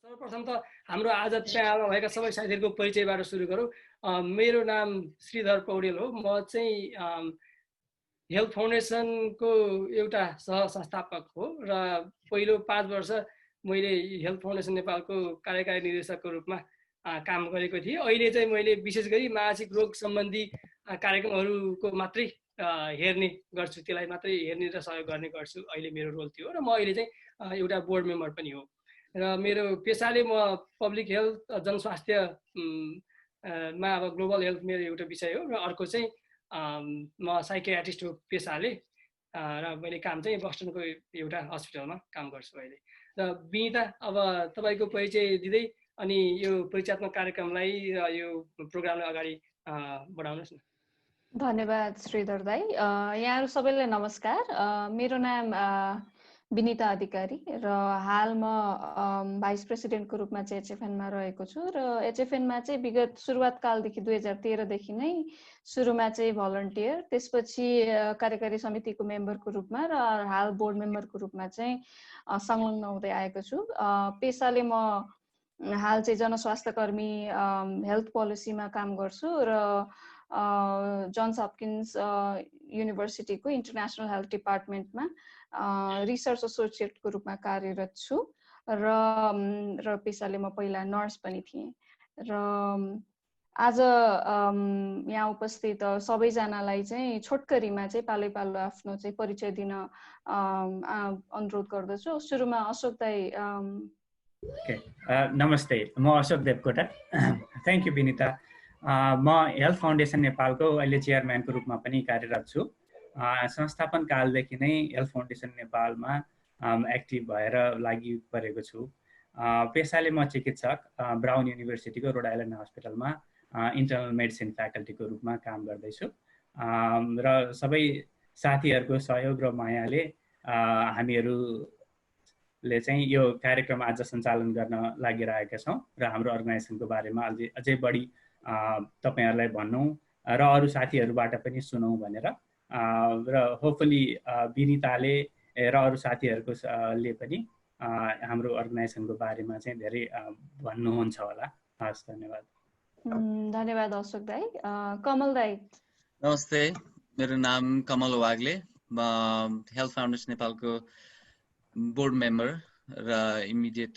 सर्वप्रथम त हाम्रो आज प्यानलमा भएका सबै साथीहरूको परिचयबाट सुरु गरौँ। मेरो नाम श्रीधर पौडेल हो। म चाहिँ हेल्थ फाउन्डेसनको एउटा सह-संस्थापक हो र पहिलो 5 वर्ष मैले हेल्थ फाउन्डेसन नेपालको कार्यकारी निर्देशकको रूपमा काम गरेको थिएँ। अहिले चाहिँ मैले विशेष गरी मानसिक रोग सम्बन्धी कार्यक्रमहरूको मात्रै हेर्ने गर्छु, त्यसलाई मात्रै हेर्ने र सहयोग गर्ने गर्छु। अहिले मेरो रोल थियो र म अहिले चाहिँ एउटा बोर्ड मेम्बर पनि हो र मेरो पेसाले म पब्लिक हेल्थ जनस्वास्थ्य मा अब ग्लोबल हेल्थ मेरो एउटा विषय हो र अर्को चाहिँ म साइकियाट्रिस्ट हो पेसाले र मैले काम चाहिँ बस्टनको एउटा हस्पिटलमा काम गर्छु अहिले। र विनिता, अब तपाईँको परिचय दिँदै अनि यो परिचयात्मक कार्यक्रमलाई र यो प्रोग्रामलाई अगाडि बढाउनुहोस् न। धन्यवाद श्रीधर दाई। यहाँहरू सबैलाई नमस्कार। मेरो नाम विनिता अधिकारी र हाल म भाइस प्रेसिडेन्टको रूपमा चाहिँ एचएफएनमा रहेको छु र एचएफएनमा चाहिँ विगत सुरुवात कालदेखि 2013 देखि नै सुरुमा चाहिँ भलन्टियर, त्यसपछि कार्यकारी समितिको मेम्बरको रूपमा र हाल बोर्ड मेम्बरको रूपमा चाहिँ संलग्न हुँदै आएको छु। पेसाले म हाल चाहिँ जनस्वास्थ्य कर्मी हेल्थ पोलिसीमा काम गर्छु र जोन्स हपकिन्स युनिभर्सिटीको इन्टरनेसनल हेल्थ डिपार्टमेन्टमा रिसर्च एसोसिएटको रूपमा कार्यरत छु र पेसाले म पहिला नर्स पनि थिएँ। र आज यहाँ उपस्थित सबैजनालाई चाहिँ छोटकरीमा चाहिँ पालो आफ्नो चाहिँ परिचय दिन अनुरोध गर्दछु। सुरुमा अशोक दाई। नमस्ते, म अशोक देवकोटा। Thank you Vinita. म हेल्थ फाउन्डेसन नेपालको अहिले चेयरम्यानको रूपमा पनि कार्यरत छु। संस्थापन कालदेखि नै हेल्थ फाउन्डेसन नेपालमा एक्टिभ भएर लागि परेको छु। पेसाले म चिकित्सक, ब्राउन युनिभर्सिटीको रोड आइल्यान्ड हस्पिटलमा इन्टर्नल मेडिसिन फ्याकल्टीको रूपमा काम गर्दैछु र सबै साथीहरूको सहयोग र मायाले हामीहरूले चाहिँ यो कार्यक्रम आज सञ्चालन गर्न लागिरहेका छौँ र हाम्रो अर्गनाइजेसनको बारेमा अझै बढी तपाईहरुलाई भनौँ र अरू साथीहरूबाट पनि सुनौँ भनेर र होपफुली विनिताले र अरू साथीहरूको ले पनि हाम्रो अर्गनाइजेसनको बारेमा चाहिँ धेरै भन्नुहुन्छ होला। हस्, धन्यवाद। धन्यवाद अशोक दाई। कमल दाई। नमस्ते, मेरो नाम कमल वाग्ले। म हेल्थ फाउन्डेसन नेपालको बोर्ड मेम्बर र इमिडिएट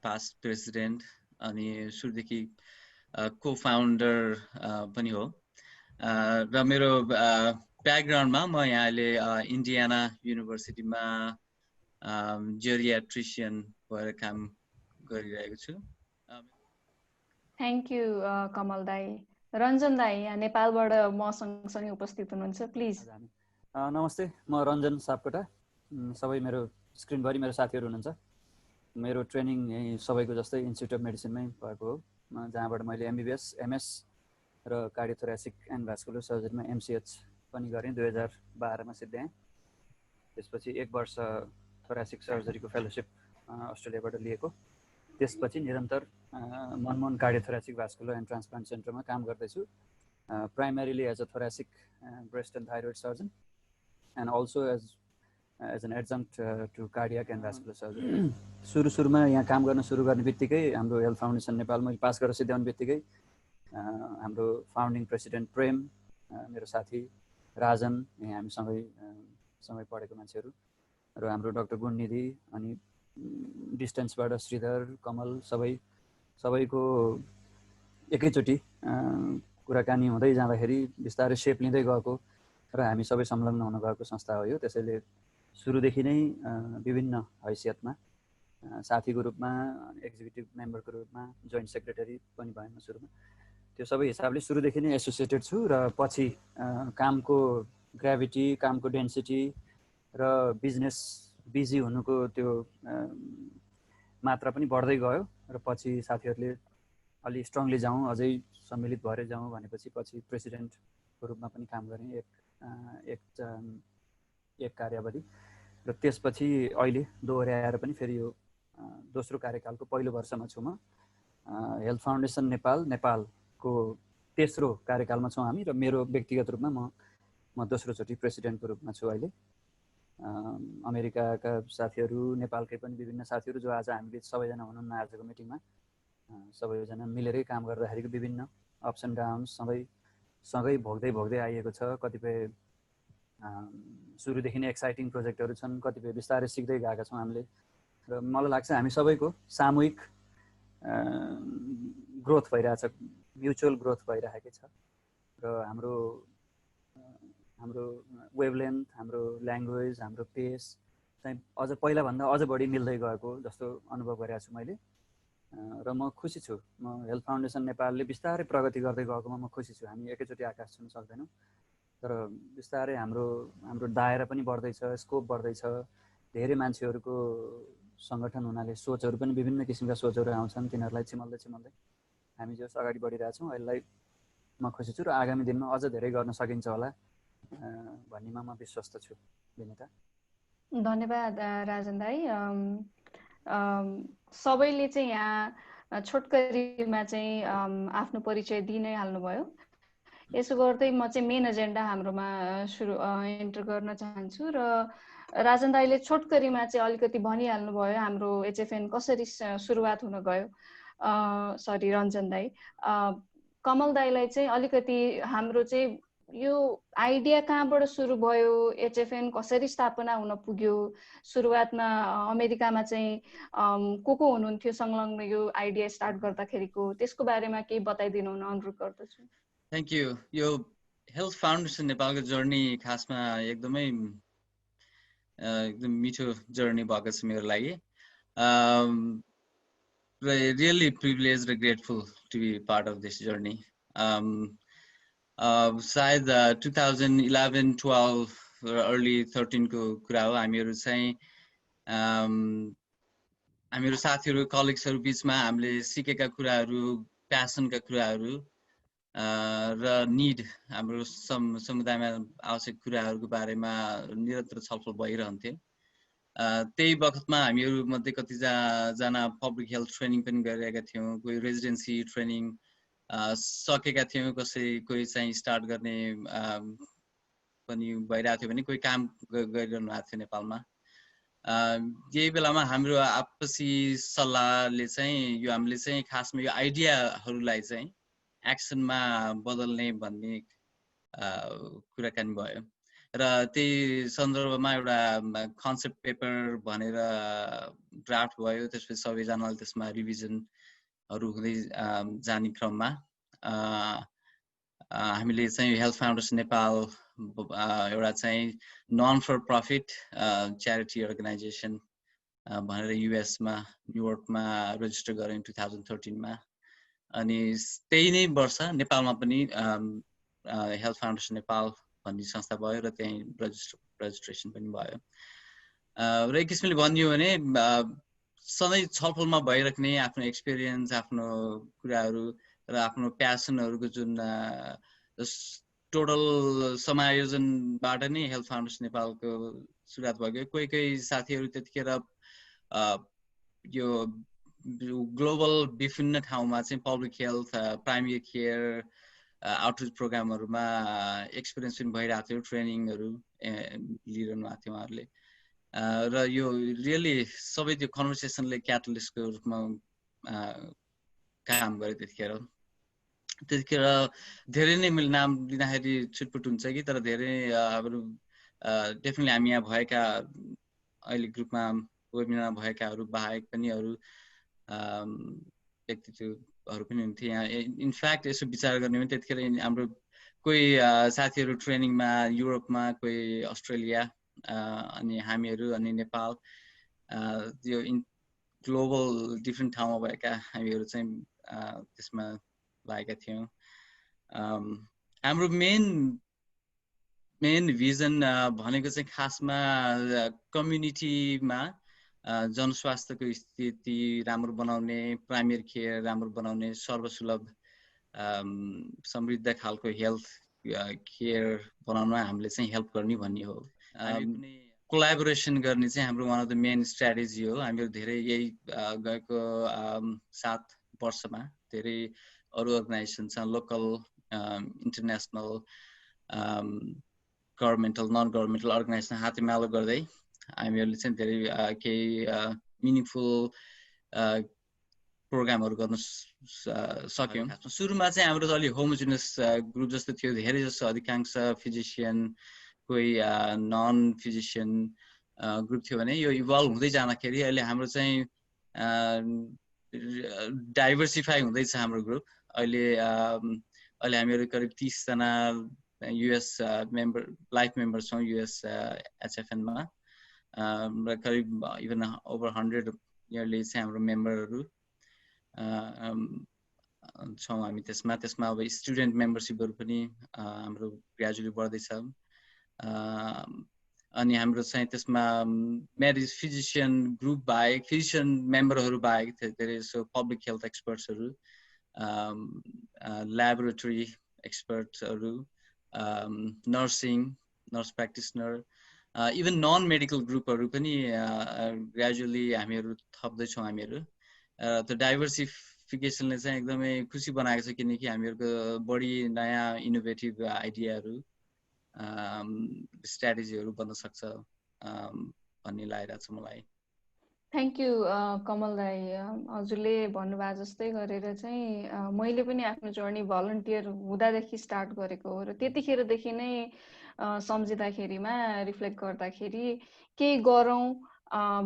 पास्ट प्रेसिडेन्ट अनि सुरुदेखि को फाउन्डर पनि हो। र मेरो ब्याकग्राउन्डमा म यहाँले इन्डियाना युनिभर्सिटीमा जेरियाट्रिसियन भएर काम गरिरहेको छु। थ्याङ्क यू कमल दाई। रञ्जन दाई यहाँ नेपालबाट म सँगसँगै उपस्थित हुनुहुन्छ, प्लिज। नमस्ते, म रञ्जन सापकोटा। सबै मेरो स्क्रिनभरि मेरो साथीहरू हुनुहुन्छ। मेरो ट्रेनिङ यही सबैको जस्तै इन्स्टिट्युट अफ मेडिसिनमै भएको हो, जहाँबाट मैले एमबिबिएस, एमएस र कार्डियोथोरासिक एन्ड भास्कुलर सर्जरीमा एमसिएच पनि गरेँ। 2012मा सिद्ध्याएँ। त्यसपछि 1 वर्ष थोरासिक सर्जरीको फेलोसिप अस्ट्रेलियाबाट लिएको। त्यसपछि निरन्तर Manmohan cardiothoracic vascular and transplant सेन्टरमा काम गर्दैछु, primarily as a thoracic breast and thyroid surgeon and also as an adjunct to cardiac and vascular surgery. सुरुमा यहाँ काम गर्न सुरु गर्ने बित्तिकै हाम्रो हेल्थ फाउन्डेसन नेपाल मैले पास गरेर सिध्याउने बित्तिकै हाम्रो फाउन्डिङ प्रेसिडेन्ट प्रेम, मेरो साथी राजन, यहाँ हामी सँगै पढेको मान्छेहरू र हाम्रो डाक्टर गुणनिधि अनि डिस्टेन्सबाट श्रीधर, कमल सबैको एकैचोटि कुराकानी हुँदै जाँदाखेरि बिस्तारै सेप लिँदै गएको र हामी सबै संलग्न हुन गएको संस्था हो यो। त्यसैले सुरुदेखि नै विभिन्न हैसियतमा साथीको रूपमा, एक्जिक्युटिभ मेम्बरको रूपमा, जोइन्ट सेक्रेटरी पनि भएँ म सुरुमा। त्यो सबै हिसाबले सुरुदेखि नै एसोसिएटेड छु र पछि कामको ग्राभिटी, कामको डेन्सिटी र बिजनेस बिजी हुनुको त्यो मात्रा पनि बढ्दै गयो र पछि साथीहरूले अलि स्ट्रङली जाउँ, अझै सम्मिलित भएर जाउँ भनेपछि पछि प्रेसिडेन्टको रूपमा पनि काम गरेँ एक कार्यावधि र त्यसपछि अहिले दोहोऱ्याएर पनि फेरि यो दोस्रो कार्यकालको पहिलो वर्षमा छु म। हेल्थ फाउन्डेसन नेपालको तेस्रो कार्यकालमा छौँ हामी र मेरो व्यक्तिगत रूपमा म दोस्रोचोटि प्रेसिडेन्टको रूपमा छु अहिले। अमेरिकाका साथीहरू, नेपालकै पनि विभिन्न साथीहरू जो आज हामीले सबैजना हुनुहुन्न आजको मिटिङमा। सबैजना मिलेरै काम गर्दाखेरिको विभिन्न अप्स एन्ड डाउन्स सँगै भोग्दै आइएको छ। कतिपय सुरुदेखि नै एक्साइटिङ प्रोजेक्टहरू छन्, कतिपय बिस्तारै सिक्दै गएका छौँ हामीले। र मलाई लाग्छ हामी सबैको सामूहिक ग्रोथ भइरहेछ, म्युचुअल ग्रोथ भइरहेकै छ। र हाम्रो वेभलेन्थ, हाम्रो ल्याङ्ग्वेज, हाम्रो पेस चाहिँ अझ पहिलाभन्दा अझ बढी मिल्दै गएको जस्तो अनुभव गरेको छु मैले। र म खुसी छु। म हेल्थ फाउन्डेसन नेपालले बिस्तारै प्रगति गर्दै गएकोमा म खुसी छु। हामी एकैचोटि आकाश छुन सक्दैनौँ, तर बिस्तारै हाम्रो दायरा पनि बढ्दैछ, स्कोप बढ्दैछ। धेरै मान्छेहरूको सङ्गठन हुनाले सोचहरू पनि विभिन्न किसिमका सोचहरू आउँछन्, तिनीहरूलाई चिमल्दै हामी जस अगाडि बढिरहेछौँ। यसलाई म खुसी छु र आगामी दिनमा अझ धेरै गर्न सकिन्छ होला भन्नेमा म विश्वस्त छु। विनिता। धन्यवाद राजन दाई। सबैले चाहिँ यहाँ छोटकरीमा चाहिँ आफ्नो परिचय दिइ नै हाल्नुभयो। यसो गर्दै म चाहिँ मेन एजेन्डा हाम्रोमा एन्टर गर्न चाहन्छु। र राजन दाईले छोटकरीमा चाहिँ अलिकति भनिहाल्नुभयो हाम्रो एचएफएन कसरी सुरुवात हुन गयो। सरी रञ्जन दाई, कमल दाईलाई चाहिँ अलिकति हाम्रो चाहिँ यो आइडिया कहाँबाट सुरु भयो, एचएफएन कसरी स्थापना हुन पुग्यो, सुरुवातमा अमेरिकामा चाहिँ को हुनुहुन्थ्यो संलग्न यो आइडिया स्टार्ट गर्दाखेरिको, त्यसको बारेमा केही बताइदिनु हुन अनुरोध गर्दछु। Thank you. यो हेल्थ फाउन्डेसन नेपालको जर्नी खासमा एकदम मिठो जर्नी भएको छ मेरो लागि। Really privileged and grateful to be part of this journey. सायद 2011-12 early 13 को कुरा हो। हामीहरू साथीहरू कलिग्सहरू बिचमा हामीले सिकेका कुराहरू, प्यासनका कुराहरू र निड, हाम्रो समुदायमा आवश्यक कुराहरूको बारेमा निरन्तर छलफल भइरहन्थ्यो। त्यही बखतमा हामीहरू मध्ये कतिजना पब्लिक हेल्थ ट्रेनिङ पनि गरिरहेका थियौँ, कोही रेजिडेन्सी ट्रेनिङ सकेका थियौँ, कोही चाहिँ स्टार्ट गर्ने पनि भइरहेको थियो भने कोही काम गरिरहनु भएको थियो नेपालमा। यही बेलामा हाम्रो आपसी सल्लाहले चाहिँ हामीले चाहिँ खासमा यो आइडियाहरूलाई चाहिँ एक्सनमा बदल्ने भन्ने कुराकानी भयो। र त्यही सन्दर्भमा एउटा कन्सेप्ट पेपर भनेर ड्राफ्ट भयो। त्यसपछि सबैजनाले त्यसमा रिभिजनहरू हुँदै जाने क्रममा हामीले चाहिँ हेल्थ फाउन्डेसन नेपाल एउटा चाहिँ non for profit charity organisation भनेर युएसमा न्युयोर्कमा रेजिस्टर गऱ्यौँ 2013 मा। अनि त्यही नै वर्ष नेपालमा पनि हेल्थ फाउन्डेसन नेपाल भन्ने संस्था भयो र त्यही रेजिस्ट्रेसन पनि भयो। र एक किसिमले भनियो भने सधैँ छलफलमा भइराख्ने आफ्नो एक्सपिरियन्स, आफ्नो कुराहरू र आफ्नो प्यासनहरूको जुन टोटल समायोजनबाट नै हेल्थ फाउन्डेसन नेपालको सुरुवात भयो। कोही साथीहरू त्यतिखेर यो ग्लोबल विभिन्न ठाउँमा चाहिँ public health, primary care, outreach प्रोग्रामहरूमा एक्सपिरियन्स पनि भइरहेको थियो, ट्रेनिङहरू लिइरहनु भएको थियो उहाँहरूले। र यो रियली सबै त्यो कन्भर्सेसनले क्याटलिस्टको रूपमा काम गरे। त्यतिखेर धेरै नै मैले नाम लिँदाखेरि छुटपुट हुन्छ कि, तर धेरै डेफिनेटली हामी यहाँ भएका अहिले ग्रुपमा वेबिनारमा भएकाहरू बाहेक पनि अरू व्यक्तित्वहरू पनि हुन्थे यहाँ। इनफ्याक्ट यसो विचार गर्ने भने त्यतिखेर हाम्रो कोही साथीहरू ट्रेनिङमा युरोपमा, कोही अस्ट्रेलिया, अनि हामीहरू, अनि नेपाल, यो ग्लोबल डिफ्रेन्ट ठाउँमा भएका हामीहरू चाहिँ त्यसमा लागेका थियौँ। हाम्रो मेन भिजन भनेको चाहिँ खासमा कम्युनिटीमा जनस्वास्थ्यको स्थिति राम्रो बनाउने, प्राइमेरी केयर राम्रो बनाउने, सर्वसुलभ समृद्ध खालको हेल्थ केयर बनाउन हामीले चाहिँ हेल्प गर्ने भन्ने हो। कोलाबोरेसन गर्ने चाहिँ हाम्रो one of the main strategy हो। हामीहरू धेरै यही गएको 7 वर्षमा धेरै अरू अर्गनाइजेसन छ, local, international, governmental non governmental organisation हातेमालो गर्दै हामीहरूले चाहिँ धेरै केही मिनिङफुल प्रोग्रामहरू गर्न सक्यौँ। सुरुमा चाहिँ हाम्रो अलि होमोजिनस ग्रुप जस्तो थियो, धेरै जस्तो अधिकांश फिजिसियन कोही नन फिजिसियन ग्रुप थियो भने यो इभल्भ हुँदै जाँदाखेरि अहिले हाम्रो चाहिँ डाइभर्सिफाई हुँदैछ हाम्रो ग्रुप। अहिले हामीहरू करिब 30 जना युएस मेम्बर लाइफ मेम्बर छौँ युएस एचएफएनमा र करिब इभन ओभर 100 इयरली चाहिँ हाम्रो मेम्बरहरू छौँ हामी त्यसमा अब स्टुडेन्ट मेम्बरसिपहरू पनि हाम्रो ग्रेजुअली बढ्दैछ। अनि हाम्रो चाहिँ त्यसमा म्यारिज फिजिसियन ग्रुप बाहेक फिजिसियन मेम्बरहरू बाहेक धेरै जसो पब्लिक हेल्थ एक्सपर्ट्सहरू, ल्याबोरेटरी एक्सपर्ट्सहरू, nurse practitioner, even non medical ग्रुपहरू पनि ग्रेजुअली हामीहरू थप्दैछौँ हामीहरू। त्यो डाइभर्सिफिकेसनले चाहिँ एकदमै खुसी बनाएको छ किनकि हामीहरूको बढी नयाँ इनोभेटिभ आइडियाहरू स्ट्राटेजीहरू बन्न सक्छ भन्ने लागिरहेको छ मलाई। थ्याङ्क यू कमल दाई। हजुरले भन्नुभएको जस्तै गरेर चाहिँ मैले पनि आफ्नो जर्नी भलन्टियर हुँदादेखि स्टार्ट गरेको हो र त्यतिखेरदेखि नै सम्झिँदाखेरिमा रिफ्लेक्ट गर्दाखेरि केही गरौँ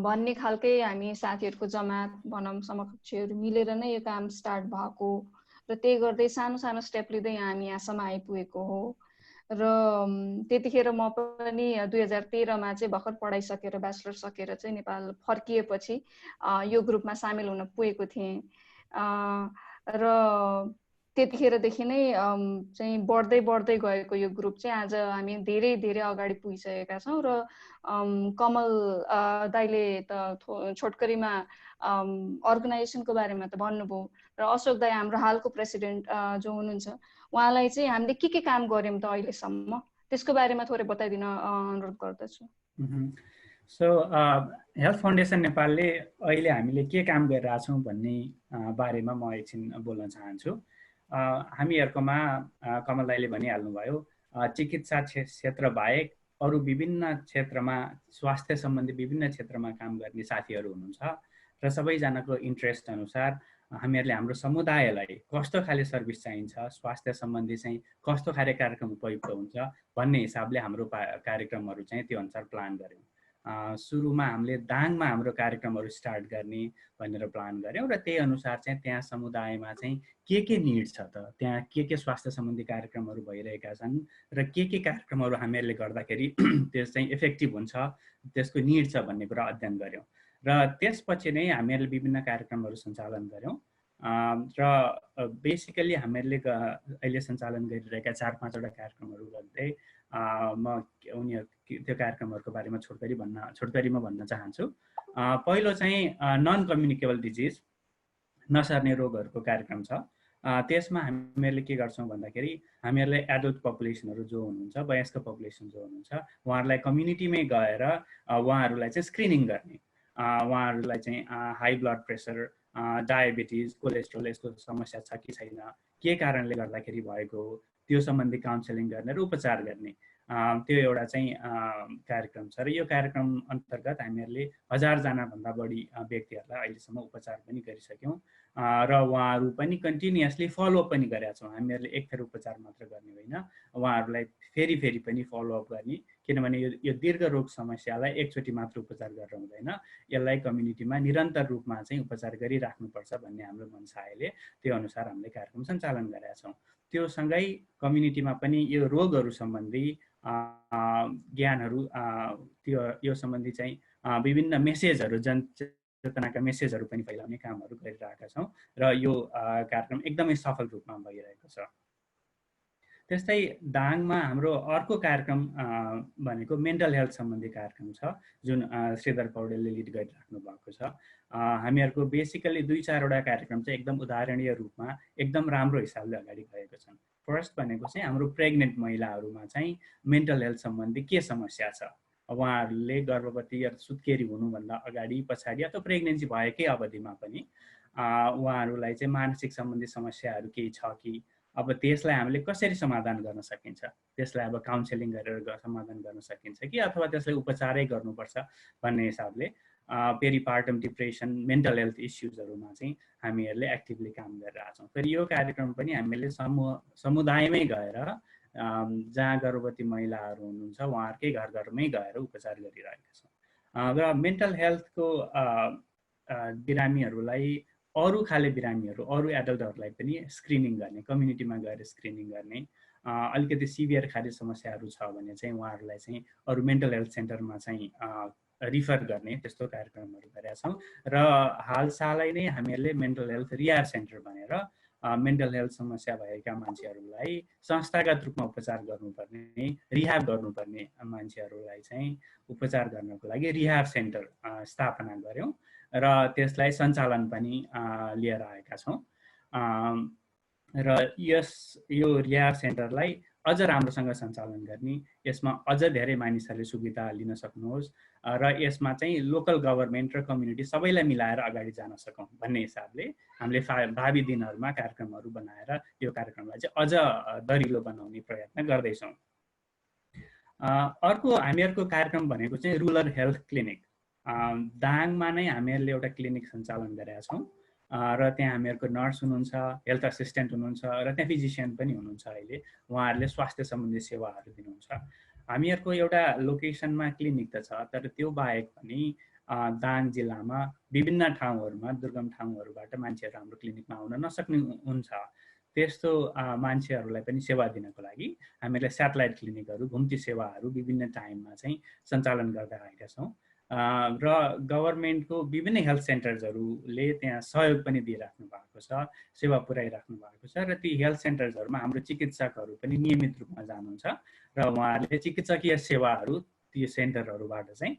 भन्ने खालकै हामी साथीहरूको जमात भनौँ समकक्षहरू मिलेर नै यो काम स्टार्ट भएको र त्यही गर्दै सानो सानो स्टेप लिँदै हामी यहाँसम्म आइपुगेको हो। र त्यतिखेर म पनि 2013मा चाहिँ भर्खर पढाइ सकेर ब्याचलर सकेर चाहिँ नेपाल फर्किएपछि यो ग्रुपमा सामेल हुन पुगेको थिएँ र त्यतिखेरदेखि नै चाहिँ बढ्दै गएको यो ग्रुप चाहिँ आज हामी धेरै धेरै अगाडि पुगिसकेका छौँ। र कमल दाइले त छोटकरीमा अर्गनाइजेसनको बारेमा त भन्नुभयो र अशोक दाई हाम्रो हालको प्रेसिडेन्ट जो हुनुहुन्छ उहाँलाई चाहिँ हामीले के काम गर्यौँ त अहिलेसम्म त्यसको बारेमा थोरै बताइदिन अनुरोध गर्दछु। सो हेल्थ फाउन्डेसन नेपालले अहिले हामीले के काम गरिरहेछौँ भन्ने बारेमा म एकछिन बोल्न चाहन्छु। हामीहरूकोमा कमल दाइले भनिहाल्नुभयो चिकित्सा क्षेत्र बाहेक अरू विभिन्न क्षेत्रमा स्वास्थ्य सम्बन्धी विभिन्न क्षेत्रमा काम गर्ने साथीहरू हुनुहुन्छ र सबैजनाको इन्ट्रेस्ट अनुसार हामीहरूले हाम्रो समुदायलाई कस्तो खाले सर्भिस चाहिन्छ, स्वास्थ्य सम्बन्धी चाहिँ कस्तो खाले कार्यक्रम उपयुक्त हुन्छ भन्ने हिसाबले हाम्रो कार्यक्रमहरू चाहिँ त्यो अनुसार प्लान गऱ्यौँ। सुरुमा हामीले दाङमा हाम्रो कार्यक्रमहरू स्टार्ट गर्ने भनेर प्लान गऱ्यौँ र त्यही अनुसार चाहिँ त्यहाँ समुदायमा चाहिँ के निड छ त, त्यहाँ के स्वास्थ्य सम्बन्धी कार्यक्रमहरू भइरहेका छन् र के कार्यक्रमहरू हामीहरूले गर्दाखेरि त्यस चाहिँ इफेक्टिभ हुन्छ, त्यसको निड छ भन्ने कुरा अध्ययन गऱ्यौँ र त्यसपछि नै हामीहरूले विभिन्न कार्यक्रमहरू सञ्चालन गऱ्यौँ र बेसिकल्ली हामीहरूले अहिले सञ्चालन गरिरहेका 4-5वटा कार्यक्रमहरू गर्दै म त्यो कार्यक्रमहरूको बारेमा छोटकरीमा भन्न चाहन्छु। पहिलो चाहिँ नन कम्युनिकेबल डिजिज नसर्ने रोगहरूको कार्यक्रम छ। त्यसमा हामीहरूले के गर्छौँ भन्दाखेरि हामीहरूले एडल्ट पपुलेसनहरू जो हुनुहुन्छ, वयस्क पपुलेसन जो हुनुहुन्छ उहाँहरूलाई कम्युनिटीमै गएर उहाँहरूलाई चाहिँ स्क्रिनिङ गर्ने, उहाँहरूलाई चाहिँ high blood pressure, diabetes, cholesterol यस्तो समस्या छ कि छैन, के कारणले गर्दाखेरि भएको हो त्यो सम्बन्धी काउन्सिलिङ गर्ने र उपचार गर्ने त्यो एउटा चाहिँ कार्यक्रम छ। र यो कार्यक्रम अन्तर्गत हामीहरूले 1000 जनाभन्दा बढी व्यक्तिहरूलाई अहिलेसम्म उपचार पनि गरिसक्यौँ र उहाँहरू पनि कन्टिन्युअसली फलोअप पनि गरेका छौँ। हामीहरूले एकखेर उपचार मात्र गर्ने होइन, उहाँहरूलाई फेरि पनि फलोअप गर्ने, किनभने यो दीर्घ रोग समस्यालाई एकचोटि मात्र उपचार गरेर हुँदैन, यसलाई कम्युनिटीमा निरन्तर रूपमा चाहिँ उपचार गरिराख्नुपर्छ भन्ने हाम्रो मनसायले त्यो अनुसार हामीले कार्यक्रम सञ्चालन गरेका छौँ। त्यो सँगै कम्युनिटीमा पनि यो रोगहरू सम्बन्धी ज्ञानहरू यो सम्बन्धी चाहिँ विभिन्न मेसेजहरू जनचेतनाका मेसेजहरू पनि फैलाउने कामहरू गरिरहेका छौँ र यो कार्यक्रम एकदमै सफल रूपमा भइरहेको छ। त्यस्तै दाङमा हाम्रो अर्को कार्यक्रम भनेको मेन्टल हेल्थ सम्बन्धी कार्यक्रम छ जुन श्रीधर पौडेलले लिड गरिराख्नु भएको छ। हामीहरूको बेसिकली 2-4वटा कार्यक्रम चाहिँ एकदम उदाहरणीय रूपमा एकदम राम्रो हिसाबले अगाडि गएको छन्। फर्स्ट भनेको चाहिँ हाम्रो प्रेग्नेन्ट महिलाहरूमा चाहिँ मेन्टल हेल्थ सम्बन्धी के समस्या छ, उहाँहरूले गर्भवती या सुत्केरी हुनुभन्दा अगाडि पछाडि अथवा प्रेग्नेन्सी भएकै अवधिमा पनि उहाँहरूलाई चाहिँ मानसिक सम्बन्धी समस्याहरू केही छ कि अब त्यसलाई हामीले कसरी समाधान गर्न सकिन्छ, त्यसलाई अब काउन्सेलिङ गरेर समाधान गर्न सकिन्छ कि अथवा त्यसलाई उपचारै गर्नुपर्छ भन्ने हिसाबले पेरिपार्टम डिप्रेसन, मेन्टल हेल्थ इस्युजहरूमा चाहिँ हामीहरूले एक्टिभली काम गरिरहेका छौँ। फेरि यो कार्यक्रम पनि हामीले समुदायमै गएर जहाँ गर्भवती महिलाहरू हुनुहुन्छ उहाँहरूकै घर घरमै गएर उपचार गरिरहेका छौँ। र मेन्टल हेल्थको बिरामीहरूलाई अरू खाले बिरामीहरू, अरू एडल्टहरूलाई पनि स्क्रिनिङ गर्ने, कम्युनिटीमा गएर स्क्रिनिङ गर्ने, अलिकति सिभियर खाले समस्याहरू छ भने चाहिँ उहाँहरूलाई चाहिँ अरू मेन्टल हेल्थ सेन्टरमा चाहिँ रिफर गर्ने त्यस्तो कार्यक्रमहरू गरेका छौँ। र हालसालै नै हामीहरूले मेन्टल हेल्थ रिहाब सेन्टर भनेर मेन्टल हेल्थ समस्या भएका मान्छेहरूलाई संस्थागत रूपमा उपचार गर्नुपर्ने, रिहाब गर्नुपर्ने मान्छेहरूलाई चाहिँ उपचार गर्नको लागि रिहाब सेन्टर स्थापना गऱ्यौँ र त्यसलाई सञ्चालन पनि लिएर आएका छौँ। र यो रिहाब सेन्टरलाई अझ राम्रोसँग सञ्चालन गर्ने, यसमा अझ धेरै मानिसहरूले सुविधा लिन सक्नुहोस् र यसमा चाहिँ लोकल गभर्मेन्ट र कम्युनिटी सबैलाई मिलाएर अगाडि जान सकौँ भन्ने हिसाबले हामीले भावी दिनहरूमा कार्यक्रमहरू बनाएर यो कार्यक्रमलाई चाहिँ अझ दरिलो बनाउने प्रयत्न गर्दैछौँ। अर्को हामीहरूको कार्यक्रम भनेको चाहिँ रुरल हेल्थ क्लिनिक। दाङमा नै हामीहरूले एउटा क्लिनिक सञ्चालन गरेका छौँ र त्यहाँ हामीहरूको नर्स हुनुहुन्छ, हेल्थ असिस्टेन्ट हुनुहुन्छ र त्यहाँ फिजिसियन पनि हुनुहुन्छ। अहिले उहाँहरूले स्वास्थ्य सम्बन्धी सेवाहरू दिनुहुन्छ। हामीहरूको एउटा लोकेसनमा क्लिनिक त छ, तर त्यो बाहेक पनि दाङ जिल्लामा विभिन्न ठाउँहरूमा, दुर्गम ठाउँहरूबाट मान्छेहरू हाम्रो क्लिनिकमा आउन नसक्ने हुन्छ। त्यस्तो मान्छेहरूलाई पनि सेवा दिनको लागि हामीले स्याटेलाइट क्लिनिकहरू, घुम्ती सेवाहरू विभिन्न टाइममा चाहिँ सञ्चालन गर्दै आएका छौँ। र गभर्मेन्टको विभिन्न हेल्थ सेन्टर्सहरूले त्यहाँ सहयोग पनि दिइराख्नु भएको छ, सेवा पुर्याइराख्नु भएको छ र ती हेल्थ सेन्टर्सहरूमा हाम्रो चिकित्सकहरू पनि नियमित रूपमा जानुहुन्छ र उहाँहरूले चिकित्सकीय सेवाहरू ती सेन्टरहरूबाट चाहिँ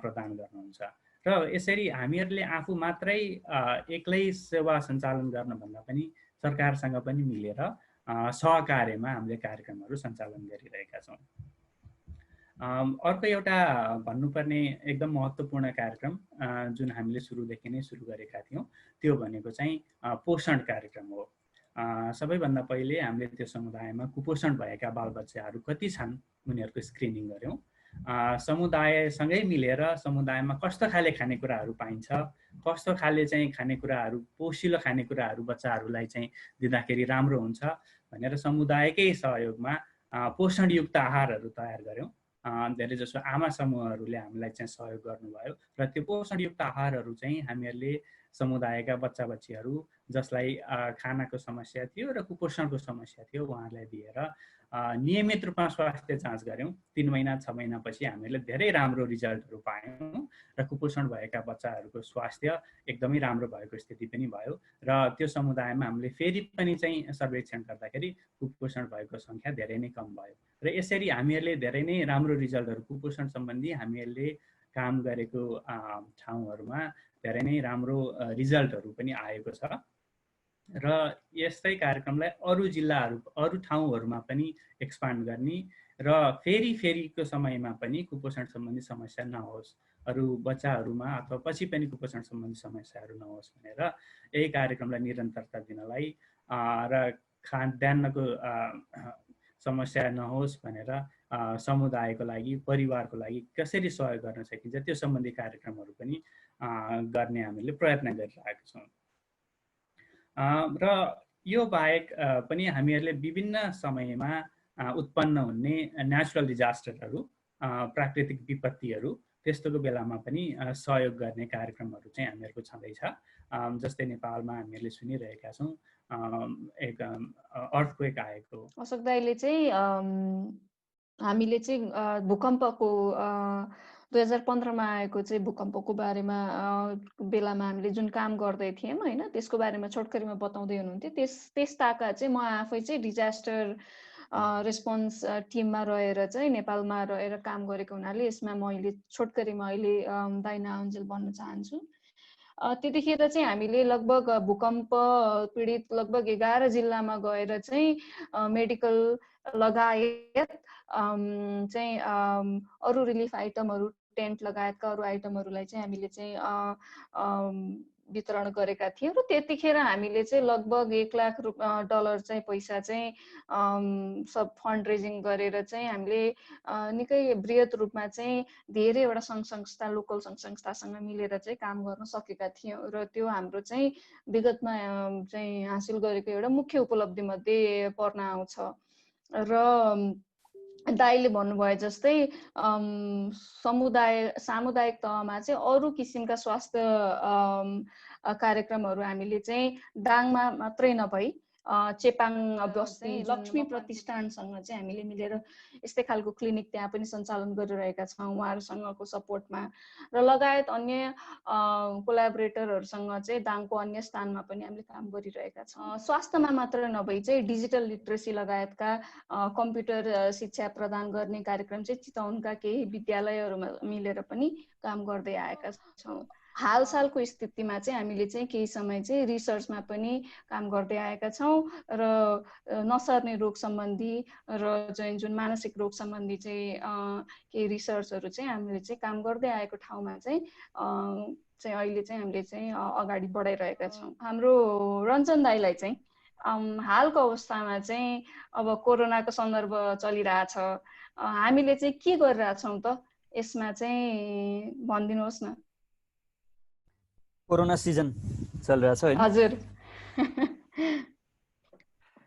प्रदान गर्नुहुन्छ। र यसरी हामीहरूले आफू मात्रै एक्लै सेवा सञ्चालन गर्नभन्दा पनि सरकारसँग पनि मिलेर सहकार्यमा हामीले कार्यक्रमहरू सञ्चालन गरिरहेका छौँ। अर्को एउटा भन्नुपर्ने एकदम महत्त्वपूर्ण कार्यक्रम जुन हामीले सुरुदेखि नै सुरु गरेका थियौँ त्यो भनेको चाहिँ पोषण कार्यक्रम हो। सबैभन्दा पहिले हामीले त्यो समुदायमा कुपोषण भएका बालबच्चाहरू कति छन् उनीहरूको स्क्रिनिङ गऱ्यौँ। समुदायसँगै मिलेर समुदायमा कस्तो खाले खानेकुराहरू पाइन्छ, कस्तो खाले चाहिँ खानेकुराहरू, पोषिलो खानेकुराहरू बच्चाहरूलाई चाहिँ दिँदाखेरि राम्रो हुन्छ भनेर समुदायकै सहयोगमा पोषणयुक्त आहारहरू तयार गऱ्यौँ। धेरै जसो आमा समूहहरूले हामीलाई चाहिँ सहयोग गर्नुभयो र त्यो पोषणयुक्त आहारहरू चाहिँ हामीहरूले समुदायका बच्चा बच्चीहरू जसलाई खानाको समस्या थियो र कुपोषणको समस्या थियो उहाँहरूलाई दिएर नियमित रूपमा स्वास्थ्य जाँच गऱ्यौँ। 3 महिना 6 महिनापछि हामीले धेरै राम्रो रिजल्टहरू पायौँ र कुपोषण भएका बच्चाहरूको स्वास्थ्य एकदमै राम्रो भएको स्थिति पनि भयो र त्यो समुदायमा हामीले फेरि पनि चाहिँ सर्वेक्षण गर्दाखेरि कुपोषण भएको सङ्ख्या धेरै नै कम भयो र यसरी हामीहरूले धेरै नै राम्रो रिजल्टहरू कुपोषण सम्बन्धी हामीहरूले काम गरेको ठाउँहरूमा धेरै नै राम्रो रिजल्टहरू पनि आएको छ र यस्तै कार्यक्रमलाई अरू जिल्लाहरू, अरू ठाउँहरूमा पनि एक्सपान्ड गर्ने र फेरिको समयमा पनि कुपोषण सम्बन्धी समस्या नहोस्, अरू बच्चाहरूमा अथवा पछि पनि कुपोषण सम्बन्धी समस्याहरू नहोस् भनेर यही कार्यक्रमलाई निरन्तरता दिनलाई र खाद्यान्नको समस्या नहोस् भनेर समुदायको लागि, परिवारको लागि कसरी सहयोग गर्न सकिन्छ त्यो सम्बन्धी कार्यक्रमहरू पनि गर्ने हामीले प्रयत्न गरिरहेका छौँ। र यो बाहेक पनि हामीहरूले विभिन्न समयमा उत्पन्न हुने नेचुरल डिजास्टरहरू, प्राकृतिक विपत्तिहरू त्यस्तोको बेलामा पनि सहयोग गर्ने कार्यक्रमहरू चाहिँ हामीहरूको छँदैछ। जस्तै नेपालमा हामीहरूले सुनिरहेका छौँ एक अर्थक्वेक आएको। अशोक दाइले चाहिँ हामीले चाहिँ भूकम्पको 2015मा आएको चाहिँ भूकम्पको बारेमा बेलामा हामीले जुन काम गर्दै थियौँ होइन, त्यसको बारेमा छोटकरीमा बताउँदै हुनुहुन्थ्यो। त्यस ताका चाहिँ म आफै चाहिँ डिजास्टर रेस्पोन्स टिममा रहेर चाहिँ नेपालमा रहेर काम गरेको हुनाले यसमा मैले छोटकरीमा अहिले दाइना अन्जेल भन्न चाहन्छु। त्यतिखेर चाहिँ हामीले लगभग भूकम्प पीडित लगभग 11 जिल्लामा गएर चाहिँ मेडिकल लगायत चाहिँ अरू रिलिफ आइटमहरू टेन्ट लगायतका अरू आइटमहरूलाई चाहिँ हामीले चाहिँ वितरण गरेका थियौँ र त्यतिखेर हामीले चाहिँ लगभग $1,00,000 चाहिँ पैसा चाहिँ सब फन्ड रेजिङ गरेर चाहिँ हामीले निकै बृहत रूपमा चाहिँ धेरैवटा सङ्घ संस्था लोकल सङ्घ संस्थासँग मिलेर चाहिँ काम गर्न सकेका थियौँ र त्यो हाम्रो चाहिँ विगतमा चाहिँ हासिल गरेको एउटा मुख्य उपलब्धि मध्ये पर्न आउँछ र दाइले भन्नुभयो जस्तै सामुदायिक तहमा चाहिँ अरू किसिमका स्वास्थ्य कार्यक्रमहरू हामीले चाहिँ दाङमा मात्रै नभई चेपाङ बस्ती लक्ष्मी प्रतिष्ठानसँग चाहिँ हामीले मिलेर यस्तै खालको क्लिनिक त्यहाँ पनि सञ्चालन गरिरहेका छौँ उहाँहरूसँगको सपोर्टमा र लगायत अन्य कोलाबोरेटरहरूसँग चाहिँ दाङको अन्य स्थानमा पनि हामीले काम गरिरहेका छौँ। स्वास्थ्यमा मात्र नभई चाहिँ डिजिटल लिटरेसी लगायतका कम्प्युटर शिक्षा प्रदान गर्ने कार्यक्रम चाहिँ चितवनका केही विद्यालयहरूमा मिलेर पनि काम गर्दै आएका छौँ। हालसालको स्थितिमा चाहिँ हामीले चाहिँ केही समय चाहिँ रिसर्चमा पनि काम गर्दै आएका छौँ र नसर्ने रोग सम्बन्धी र जुन मानसिक रोग सम्बन्धी चाहिँ केही रिसर्चहरू चाहिँ हामीले चाहिँ काम गर्दै आएको ठाउँमा चाहिँ अहिले चाहिँ हामीले चाहिँ अगाडि बढाइरहेका छौँ। हाम्रो रञ्जन दाइलाई चाहिँ हालको अवस्थामा चाहिँ अब कोरोनाको सन्दर्भ चलिरहेछ, हामीले चाहिँ के गरिरहेछौँ त यसमा चाहिँ भनिदिनुहोस् न। कोरोना सिजन चलिरहेछ हैन? हजुर।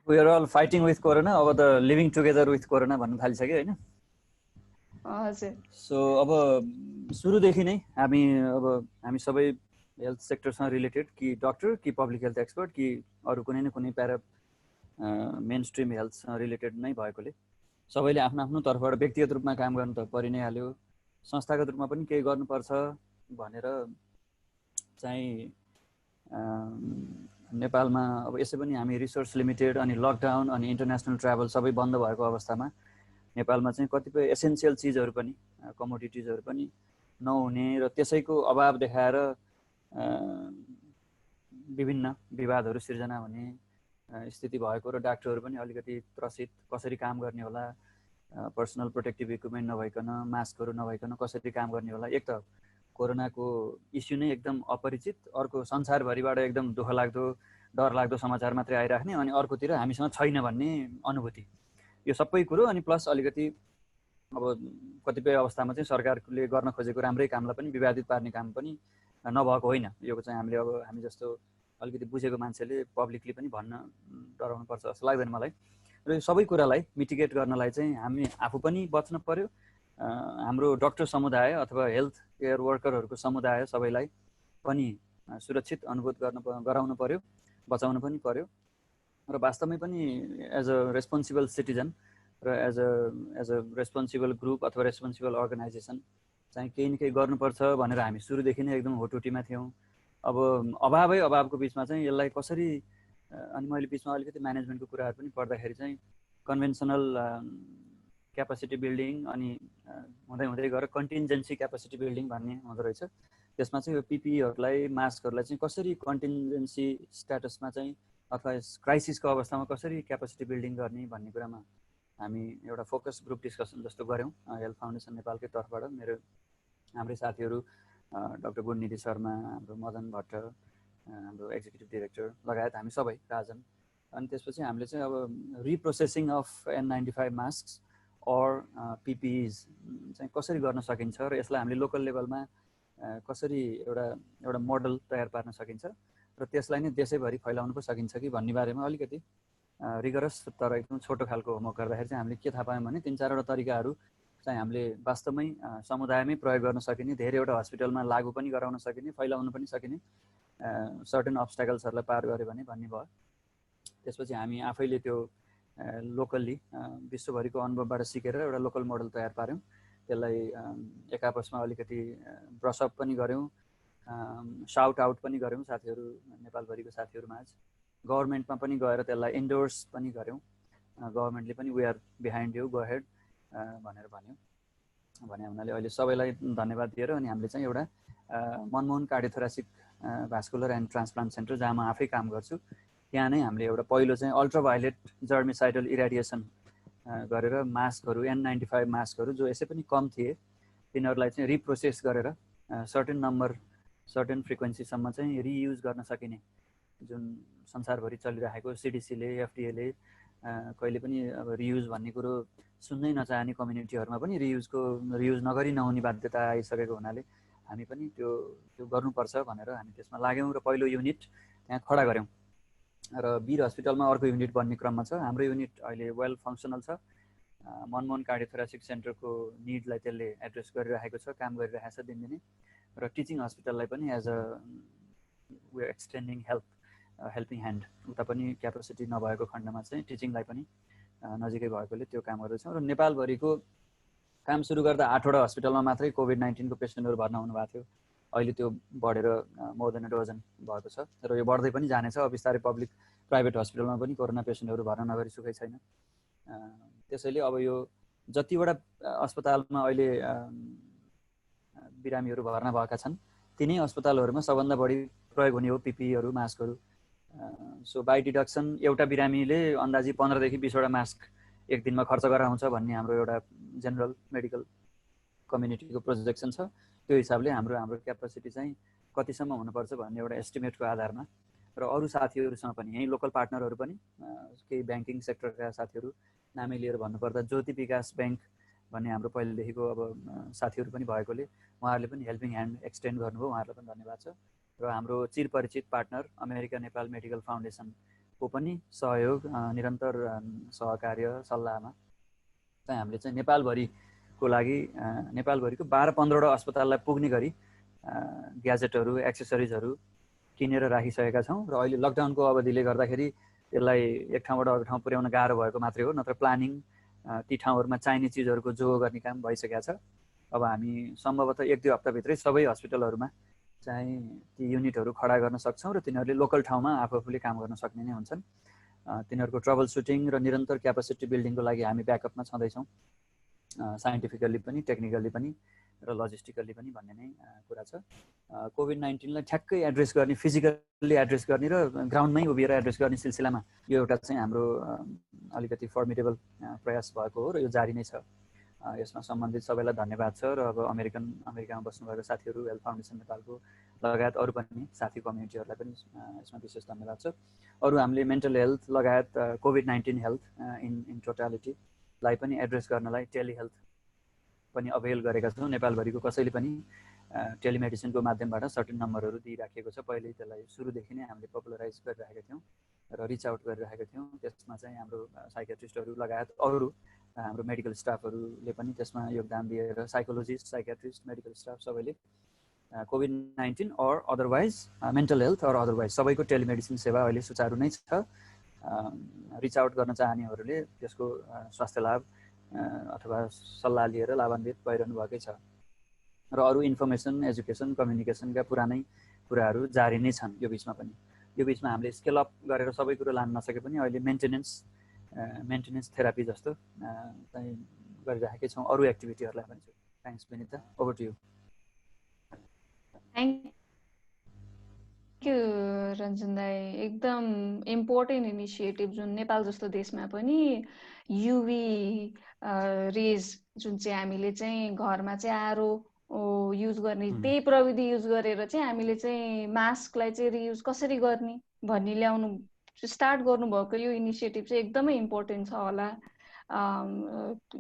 We are all fighting with corona, अब त लिभिङ टुगेदर विथ कोरोना भन्न थालिसक्यो हैन? हजुर। सो अब सुरुदेखि नै हामी सबै हेल्थ सेक्टरसँग रिलेटेड कि डक्टर कि पब्लिक हेल्थ एक्सपर्ट कि अरू कुनै न कुनै प्यारा मेन स्ट्रिम हेल्थसँग रिलेटेड नै भएकोले सबैले आफ्नो आफ्नो तर्फबाट व्यक्तिगत रूपमा काम गर्नु त परि नै हाल्यो, संस्थागत रूपमा पनि केही गर्नुपर्छ भनेर चाहिँ नेपालमा अब यसै पनि हामी रिसोर्स लिमिटेड अनि लकडाउन अनि इन्टरनेसनल ट्राभल सबै बन्द भएको अवस्थामा नेपालमा चाहिँ कतिपय एसेन्सियल चिजहरू पनि कमोडिटिजहरू पनि नहुने र त्यसैको अभाव देखाएर विभिन्न विवादहरू सिर्जना हुने स्थिति भएको र डाक्टरहरू पनि अलिकति त्रसित, कसरी काम गर्ने होला, पर्सनल प्रोटेक्टिभ इक्विपमेन्ट नभइकन, मास्कहरू नभइकन कसरी काम गर्ने होला। एक त कोरोनाको इस्यु नै एकदम अपरिचित, अर्को संसारभरिबाट एकदम दुःख लाग्दो डर लाग्दो समाचार मात्रै आइराख्ने, अनि अर्कोतिर हामीसँग छैन भन्ने अनुभूति, यो सबै कुरो अनि प्लस अलिकति अब कतिपय अवस्थामा चाहिँ सरकारले गर्न खोजेको राम्रै कामलाई पनि विवादित पार्ने काम पनि नभएको होइन। यो चाहिँ हामीले अब हामी जस्तो अलिकति बुझेको मान्छेले पब्लिकली पनि भन्न डराउनु पर्छ जस्तो लाग्दैन मलाई। र यो सबै कुरालाई मिटिगेट गर्नलाई चाहिँ हामी आफू पनि बच्न पर्यो, हाम्रो डक्टर समुदाय अथवा हेल्थ केयर वर्करहरूको समुदाय सबैलाई पनि सुरक्षित अनुभूत गराउनु पर्यो, बचाउनु पनि पर्यो र वास्तवमै पनि एज अ रेस्पोन्सिबल सिटिजन र एज अ रेस्पोन्सिबल ग्रुप अथवा रेस्पोन्सिबल अर्गनाइजेसन चाहिँ केही न केही गर्नुपर्छ भनेर हामी सुरुदेखि नै एकदम होटोटीमा थियौँ। अब अभावको बिचमा चाहिँ यसलाई कसरी, अनि मैले बिचमा अलिकति म्यानेजमेन्टको कुराहरू पनि पढ्दाखेरि चाहिँ कन्भेन्सनल क्यापासिटी बिल्डिङ अनि हुँदै हुँदै गएर कन्टिन्जेन्सी क्यापासिटी बिल्डिङ भन्ने हुँदो रहेछ। त्यसमा चाहिँ यो पिपिईहरूलाई मास्कहरूलाई चाहिँ कसरी कन्टिन्जेन्सी स्ट्याटसमा चाहिँ अथवा क्राइसिसको अवस्थामा कसरी क्यापासिटी बिल्डिङ गर्ने भन्ने कुरामा हामी एउटा फोकस ग्रुप डिस्कसन जस्तो गऱ्यौँ हेल्थ फाउन्डेसन नेपालकै तर्फबाट। हाम्रै साथीहरू डाक्टर गुणनिधि शर्मा, हाम्रो मदन भट्ट, हाम्रो एक्जिक्युटिभ डिरेक्टर लगायत हामी सबै राजन। अनि त्यसपछि हामीले चाहिँ अब रिप्रोसेसिङ अफ N95 मास्क और पिपिईज चाहिँ कसरी गर्न सकिन्छ र यसलाई हामीले लोकल लेभलमा कसरी एउटा मोडल तयार पार्न सकिन्छ र त्यसलाई नै देशैभरि फैलाउनु पो सकिन्छ कि भन्ने बारेमा अलिकति रिगरस तर एकदम छोटो खालको होमवर्क गर्दाखेरि चाहिँ हामीले के थाहा पायौँ भने 3-4वटा तरिकाहरू चाहिँ हामीले वास्तवमै समुदायमै प्रयोग गर्न सकिने, धेरैवटा हस्पिटलमा लागू पनि गराउन सकिने, फैलाउन पनि सकिने सर्टेन अब्स्टाकल्सहरूलाई पार गऱ्यो भने भन्ने भयो। त्यसपछि हामी आफैले त्यो लोकल्ली विश्वभरिको अनुभवबाट सिकेर एउटा लोकल मोडल तयार पार्यौँ। त्यसलाई एक आपसमा अलिकति ब्रसअप पनि गऱ्यौँ, साउट आउट पनि गऱ्यौँ साथीहरू, नेपालभरिको साथीहरूमाझ। गभर्मेन्टमा पनि गएर त्यसलाई इन्डोर्स पनि गऱ्यौँ, गभर्मेन्टले पनि we are behind you, go ahead भनेर भने हुनाले अहिले सबैलाई धन्यवाद दिएर अनि हामीले चाहिँ एउटा Manmohan cardiothoracic vascular and transplant centre जहाँ म आफै काम गर्छु त्यहाँ नै हामीले एउटा पहिलो चाहिँ अल्ट्राभायोलेट जर्मिसाइडल इराडिएसन गरेर मास्कहरू N95 मास्कहरू जो यसै पनि कम थिए तिनीहरूलाई चाहिँ रिप्रोसेस गरेर सर्टेन नम्बर सर्टेन फ्रिक्वेन्सीसम्म चाहिँ रियुज गर्न सकिने जुन संसारभरि चलिरहेको सिडिसीले एफडिएले कहिले पनि अब रियुज भन्ने कुरो सुन्नै नचाहने कम्युनिटीहरूमा पनि रियुज नगरी नहुने बाध्यता आइसकेको हुनाले हामी पनि त्यो गर्नुपर्छ भनेर हामी त्यसमा लाग्यौँ र पहिलो युनिट त्यहाँ खडा गऱ्यौँ र वीर हस्पिटलमा अर्को युनिट बन्ने क्रममा छ। हाम्रो युनिट अहिले वेल फङ्सनल छ। मनमोहन कार्डियोथोरासिक सेन्टरको निडलाई त्यसले एड्रेस गरिरहेको छ, काम गरिरहेको छ दिनदिनै र टिचिङ हस्पिटललाई पनि as a way extending helping hand उता पनि क्यापेसिटी नभएको खण्डमा चाहिँ टिचिङलाई पनि नजिकै भएकोले त्यो काम गर्दैछौँ। र नेपालभरिको काम सुरु गर्दा 8वटा हस्पिटलमा मात्रै कोभिड-19 को पेसेन्टहरू भर्ना हुनुभएको थियो। अहिले त्यो बढेर मोर देन 1 डजन भएको छ र यो बढ्दै पनि जानेछ। अब बिस्तारै पब्लिक प्राइभेट हस्पिटलमा पनि कोरोना पेसेन्टहरू भर्ना नगरी सुखै छैन। त्यसैले अब यो जतिवटा अस्पतालमा अहिले बिरामीहरू भर्ना भएका छन् तिनै अस्पतालहरूमा सबभन्दा बढी प्रयोग हुने हो पिपिईहरू, मास्कहरू। सो बाई डिडक्सन एउटा बिरामीले अन्दाजी 15 देखि 20वटा मास्क एक दिनमा खर्च गराउँछ भन्ने हाम्रो एउटा जेनरल मेडिकल कम्युनिटीको प्रोजेक्सन छ। त्यो हिसाबले हाम्रो क्यापेसिटी चाहिँ कतिसम्म हुनुपर्छ भन्ने एउटा एस्टिमेटको आधारमा र अरू साथीहरूसँग पनि यही लोकल पार्टनरहरू पनि केही ब्याङ्किङ सेक्टरका साथीहरू नामै लिएर भन्नुपर्दा ज्योति विकास ब्याङ्क भन्ने हाम्रो पहिलेदेखिको अब साथीहरू पनि भएकोले उहाँहरूले पनि हेल्पिङ ह्यान्ड एक्सटेन्ड गर्नुभयो, उहाँहरूलाई पनि धन्यवाद छ। र हाम्रो चिरपरिचित पार्टनर अमेरिका नेपाल मेडिकल फाउन्डेसनको पनि सहयोग निरन्तर सहकार्य सल्लाहमा चाहिँ हामीले चाहिँ नेपालभरिको लागि नेपालभरिको 12-15वटा अस्पताललाई पुग्ने गरी ग्याजेटहरू एक्सेसरिजहरू किनेर राखिसकेका छौँ र अहिले लकडाउनको अवधिले गर्दाखेरि यसलाई एक ठाउँबाट अर्को ठाउँ पुर्याउन गाह्रो भएको मात्रै हो, नत्र प्लानिङ ती ठाउँहरूमा चाहिने चिजहरूको जोहो गर्ने काम भइसकेको छ। अब हामी सम्भवतः 1-2 हप्ताभित्रै सबै हस्पिटलहरूमा चाहिँ ती युनिटहरू खडा गर्न सक्छौँ र तिनीहरूले लोकल ठाउँमा आफूले काम गर्न सक्ने नै हुन्छन्। तिनीहरूको ट्रबल सुटिङ र निरन्तर क्यापेसिटी बिल्डिङको लागि हामी ब्याकअपमा छँदैछौँ, साइन्टिफिकल्ली पनि टेक्निकल्ली पनि र लजिस्टिकल्ली पनि भन्ने नै कुरा छ। कोभिड-19लाई ठ्याक्कै एड्रेस गर्ने, फिजिकल्ली एड्रेस गर्ने र ग्राउन्डमै उभिएर एड्रेस गर्ने सिलसिलामा यो एउटा चाहिँ हाम्रो अलिकति फर्मिडेबल प्रयास भएको हो र यो जारी नै छ। यसमा सम्बन्धित सबैलाई धन्यवाद छ र अब अमेरिकामा बस्नुभएको साथीहरू, हेल्थ फाउन्डेसन नेपालको लगायत अरू पनि साथी कम्युनिटीहरूलाई पनि यसमा विशेष धन्यवाद छ। अरू हामीले मेन्टल हेल्थ लगायत कोभिड-19 हेल्थ इन टोटालिटीलाई पनि एड्रेस गर्नलाई टेलिहेल्थ पनि अभेल गरेका छौँ। नेपालभरिको कसैले पनि टेलिमेडिसिनको माध्यमबाट सर्टेन नम्बरहरू दिइराखेको छ। पहिले त्यसलाई सुरुदेखि नै हामीले पपुलराइज गरिरहेका थियौँ र रिच आउट गरिरहेका थियौँ। त्यसमा चाहिँ हाम्रो साइकियाट्रिस्टहरू लगायत अरू हाम्रो मेडिकल स्टाफहरूले पनि त्यसमा योगदान दिएर साइकोलोजिस्ट, साइकियाट्रिस्ट, मेडिकल स्टाफ सबैले कोभिड-19 or otherwise mental health or otherwise सबैको टेलिमेडिसिन सेवा अहिले सुचारू नै छ। रिच आउट गर्न चाहनेहरूले त्यसको स्वास्थ्य लाभ अथवा सल्लाह लिएर लाभान्वित भइरहनु भएकै छ र अरू इन्फर्मेसन, एजुकेसन, कम्युनिकेसनका पुरानै कुराहरू जारी नै छन्। यो बिचमा हामीले स्केल अप गरेर सबै कुरो लान नसके पनि अहिले मेन्टेनेन्स थेरापी जस्तो चाहिँ गरिरहेकै छौँ। अरू एक्टिभिटीहरूलाई पनि छु। Thanks Vinita, over to you. Thank you Ranjan दाई। एकदम इम्पोर्टेन्ट इनिसिएटिभ जुन नेपाल जस्तो देशमा पनि युभी रेज जुन चाहिँ हामीले चाहिँ घरमा चाहिँ आरो युज गर्ने त्यही प्रविधि युज गरेर चाहिँ हामीले चाहिँ मास्कलाई चाहिँ रियुज कसरी गर्ने भन्ने ल्याउनु स्टार्ट गर्नुभएको यो इनिसिएटिभ चाहिँ एकदमै इम्पोर्टेन्ट छ होला।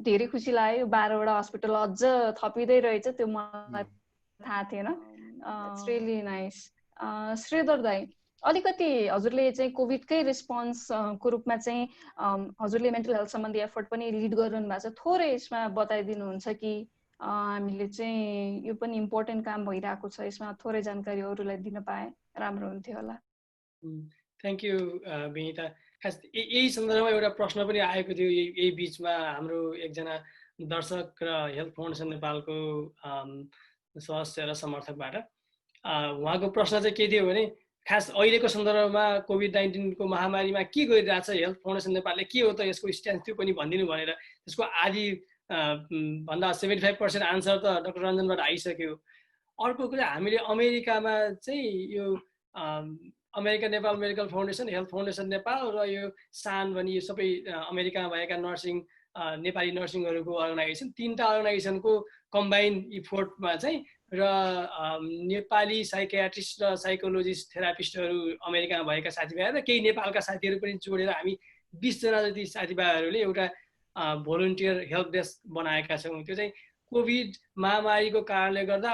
धेरै खुसी लाग्यो। 12वटा हस्पिटल अझ थपिँदै रहेछ, त्यो मलाई थाहा थिएन। It's really nice. श्रीधर दाई, अलिकति हजुरले चाहिँ कोभिडकै रेस्पोन्सको रूपमा चाहिँ हजुरले मेन्टल हेल्थ सम्बन्धी एफर्ट पनि लिड गरिरहनु भएको छ। थोरै यसमा बताइदिनुहुन्छ कि हामीले चाहिँ यो पनि इम्पोर्टेन्ट काम भइरहेको छ, यसमा थोरै जानकारी अरूलाई दिन पाए राम्रो हुन्थ्यो होला। Thank you Vinita. खास यही सन्दर्भमा एउटा प्रश्न पनि आएको थियो यही बिचमा हाम्रो एकजना दर्शक र हेल्थ फाउन्डेसन नेपालको सदस्य र समर्थकबाट। उहाँको प्रश्न चाहिँ के थियो भने खास अहिलेको सन्दर्भमा कोभिड-19 को महामारीमा के गरिरहेछ हेल्थ फाउन्डेसन नेपालले, के हो त यसको स्ट्यान्ड, त्यो पनि भनिदिनु भनेर त्यसको आधी भन्दा 75% आन्सर त डाक्टर रञ्जनबाट आइसक्यो। अर्को कुरा, हामीले अमेरिकामा चाहिँ यो America Nepal medical foundation, health foundation Nepal र यो सान भनी यो सबै अमेरिकामा भएका नर्सिङ नेपाली नर्सिङहरूको अर्गनाइजेसन, 3टा अर्गनाइजेसनको कम्बाइन इफोर्टमा चाहिँ र नेपाली साइकियाट्रिस्ट र साइकोलोजिस्ट थेरापिस्टहरू अमेरिकामा भएका साथीभाइ र केही नेपालका साथीहरू पनि जोडेर हामी 20 जना जति साथीभाइहरूले एउटा भोलिन्टियर हेल्प डेस्क बनाएका छौँ। त्यो चाहिँ कोभिड महामारीको कारणले गर्दा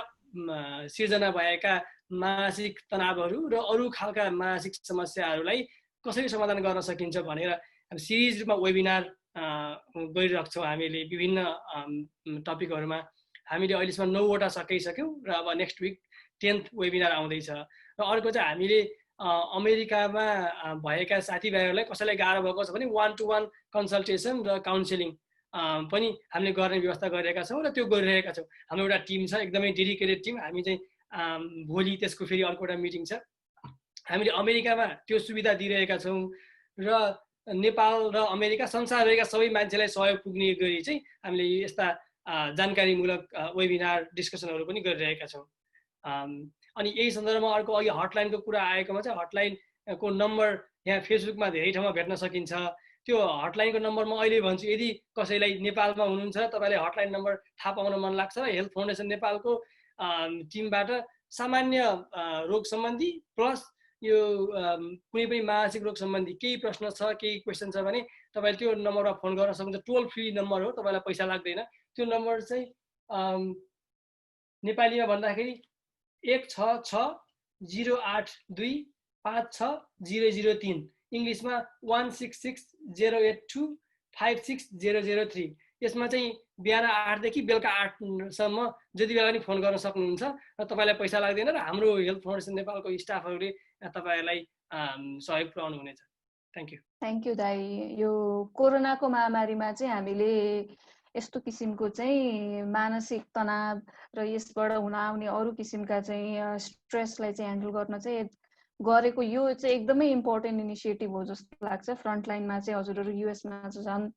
सिर्जना भएका मानसिक तनावहरू र अरू खालका मानसिक समस्याहरूलाई कसरी समाधान गर्न सकिन्छ भनेर सिरिज रूपमा वेबिनार गरिरहेको छौँ हामीले विभिन्न टपिकहरूमा। हामीले अहिलेसम्म 9वटा सकिसक्यौँ र अब नेक्स्ट विक 10th वेबिनार आउँदैछ। र अर्को चाहिँ हामीले अमेरिकामा भएका साथीभाइहरूलाई कसैलाई गाह्रो भएको छ भने 1-to-1 कन्सल्टेसन र काउन्सिलिङ पनि हामीले गर्ने व्यवस्था गरिरहेका छौँ र त्यो गरिरहेका छौँ। हाम्रो एउटा टिम छ, एकदमै डेडिकेटेड टिम। हामी चाहिँ भोलि त्यसको फेरि अर्को एउटा मिटिङ छ। हामीले अमेरिकामा त्यो सुविधा दिइरहेका छौँ र नेपाल र अमेरिका संसारभरिका सबै मान्छेलाई सहयोग पुग्ने गरी चाहिँ हामीले यस्ता जानकारीमूलक वेबिनार डिस्कसनहरू पनि गरिरहेका छौँ। अनि यही सन्दर्भमा अर्को अघि हटलाइनको कुरा आएकोमा चाहिँ हटलाइनको नम्बर यहाँ फेसबुकमा धेरै ठाउँमा भेट्न सकिन्छ। त्यो हटलाइनको नम्बर म अहिले भन्छु, यदि कसैलाई नेपालमा हुनुहुन्छ तपाईँलाई हटलाइन नम्बर थाहा पाउन मन लाग्छ र हेल्थ फाउन्डेसन नेपालको टिमबाट सामान्य रोग सम्बन्धी प्लस यो कुनै पनि मानसिक रोग सम्बन्धी केही प्रश्न छ, केही क्वेसन छ भने तपाईँले त्यो नम्बरमा फोन गर्न सक्नुहुन्छ। टोल फ्री नम्बर हो, तपाईँलाई पैसा लाग्दैन। त्यो नम्बर चाहिँ नेपालीमा भन्दाखेरि 166-082-56003, इङ्ग्लिसमा 166-082-56003। यसमा चाहिँ बिहान 8 देखि बेलुका 8 सम्म जति बेला पनि फोन गर्न सक्नुहुन्छ र तपाईँलाई पैसा लाग्दैन र हाम्रो हेल्थ फाउन्डेसन नेपालको स्टाफहरूले तपाईँहरूलाई सहयोग पुर्याउनु हुनेछ। थ्याङ्क यू दाइ। यो कोरोनाको महामारीमा चाहिँ हामीले यस्तो किसिमको चाहिँ मानसिक तनाव र यसबाट हुन आउने अरू किसिमका चाहिँ स्ट्रेसलाई चाहिँ ह्यान्डल गर्न चाहिँ गरेको यो चाहिँ एकदमै इम्पोर्टेन्ट इनिसिएटिभ हो जस्तो लाग्छ। फ्रन्टलाइनमा चाहिँ हजुरहरू युएसमा झन्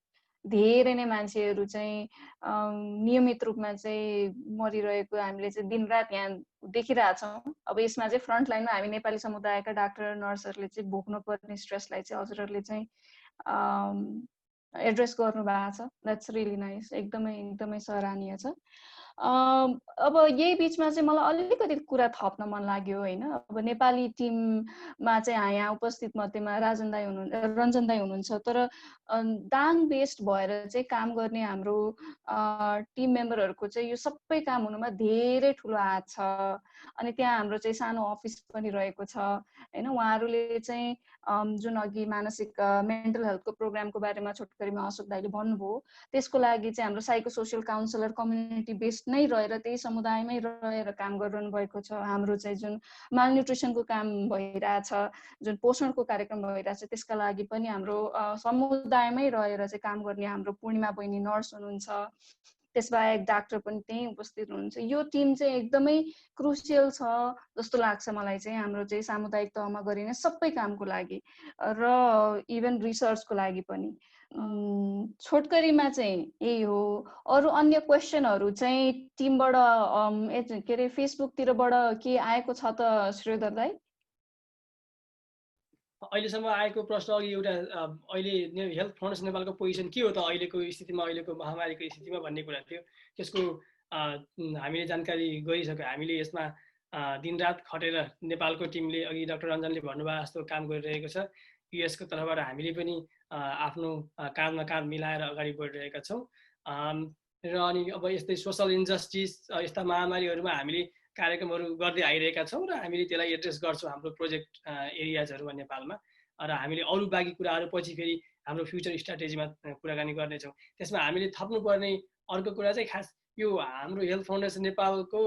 धेरै नै मान्छेहरू चाहिँ नियमित रूपमा चाहिँ मरिरहेको हामीले चाहिँ दिनरात यहाँ देखिरहेछौँ। अब यसमा चाहिँ फ्रन्टलाइनमा हामी नेपाली समुदायका डाक्टर नर्सहरूले चाहिँ भोग्नु पर्ने स्ट्रेसलाई चाहिँ हजुरहरूले चाहिँ एड्रेस गर्नु भएको छ। द्याट्स रियली नाइस, एकदमै सराहनीय छ। अब यही बिचमा चाहिँ मलाई अलिकति कुरा थप्न मन लाग्यो होइन। अब नेपाली टिममा चाहिँ यहाँ उपस्थित मध्येमा रञ्जन दाई हुनुहुन्छ, तर दाङ बेस्ड भएर चाहिँ काम गर्ने हाम्रो टिम मेम्बरहरूको चाहिँ यो सबै काम हुनुमा धेरै ठुलो हात छ। अनि त्यहाँ हाम्रो चाहिँ सानो अफिस पनि रहेको छ होइन। उहाँहरूले चाहिँ जुन अघि मानसिक मेन्टल हेल्थको प्रोग्रामको बारेमा छोटकरीमा अशोक दाइले भन्नुभयो, त्यसको लागि चाहिँ हाम्रो psycho social counsellor community based नै रहेर त्यही समुदायमै रहेर काम गरिरहनु भएको छ। हाम्रो चाहिँ जुन मालन्युट्रिसनको काम भइरहेछ, जुन पोषणको कार्यक्रम भइरहेछ, त्यसका लागि पनि हाम्रो समुदायमै रहेर चाहिँ काम गर्ने हाम्रो पूर्णिमा बहिनी नर्स हुनुहुन्छ। त्यसबाहेक डाक्टर पनि त्यहीँ उपस्थित हुनुहुन्छ। यो टिम चाहिँ एकदमै क्रुसियल छ जस्तो लाग्छ मलाई चाहिँ हाम्रो चाहिँ सामुदायिक तहमा गरिने सबै कामको लागि र इभन रिसर्चको लागि पनि। छोटकरीमा चाहिँ यही हो। अरू अन्य क्वेसनहरू चाहिँ टिमबाट के अरे फेसबुकतिरबाट के आएको छ त श्रीधर दाइ? अहिलेसम्म आएको प्रश्न अघि एउटा अहिले हेल्थ फाउन्डेसन नेपालको पोजिसन के हो त अहिलेको स्थितिमा, अहिलेको महामारीको स्थितिमा भन्ने कुरा थियो। त्यसको हामीले जानकारी गरिसक्यो। हामीले यसमा दिनरात खटेर नेपालको टिमले अघि डाक्टर रञ्जनले भन्नुभयो जस्तो काम गरिरहेको छ। युएसको तर्फबाट हामीले पनि आफ्नो काँधमा काँध मिलाएर अगाडि बढिरहेका छौँ। र अनि अब यस्तै सोसल इन्जस्टिस यस्ता महामारीहरूमा हामीले कार्यक्रमहरू गर्दै आइरहेका छौँ र हामीले त्यसलाई एड्रेस गर्छौँ हाम्रो प्रोजेक्ट एरियाजहरूमा नेपालमा। र हामीले अरू बाँकी कुराहरू पछि फेरि हाम्रो फ्युचर स्ट्राटेजीमा कुराकानी गर्नेछौँ। त्यसमा हामीले थप्नुपर्ने अर्को कुरा चाहिँ खास यो हाम्रो हेल्थ फाउन्डेसन नेपालको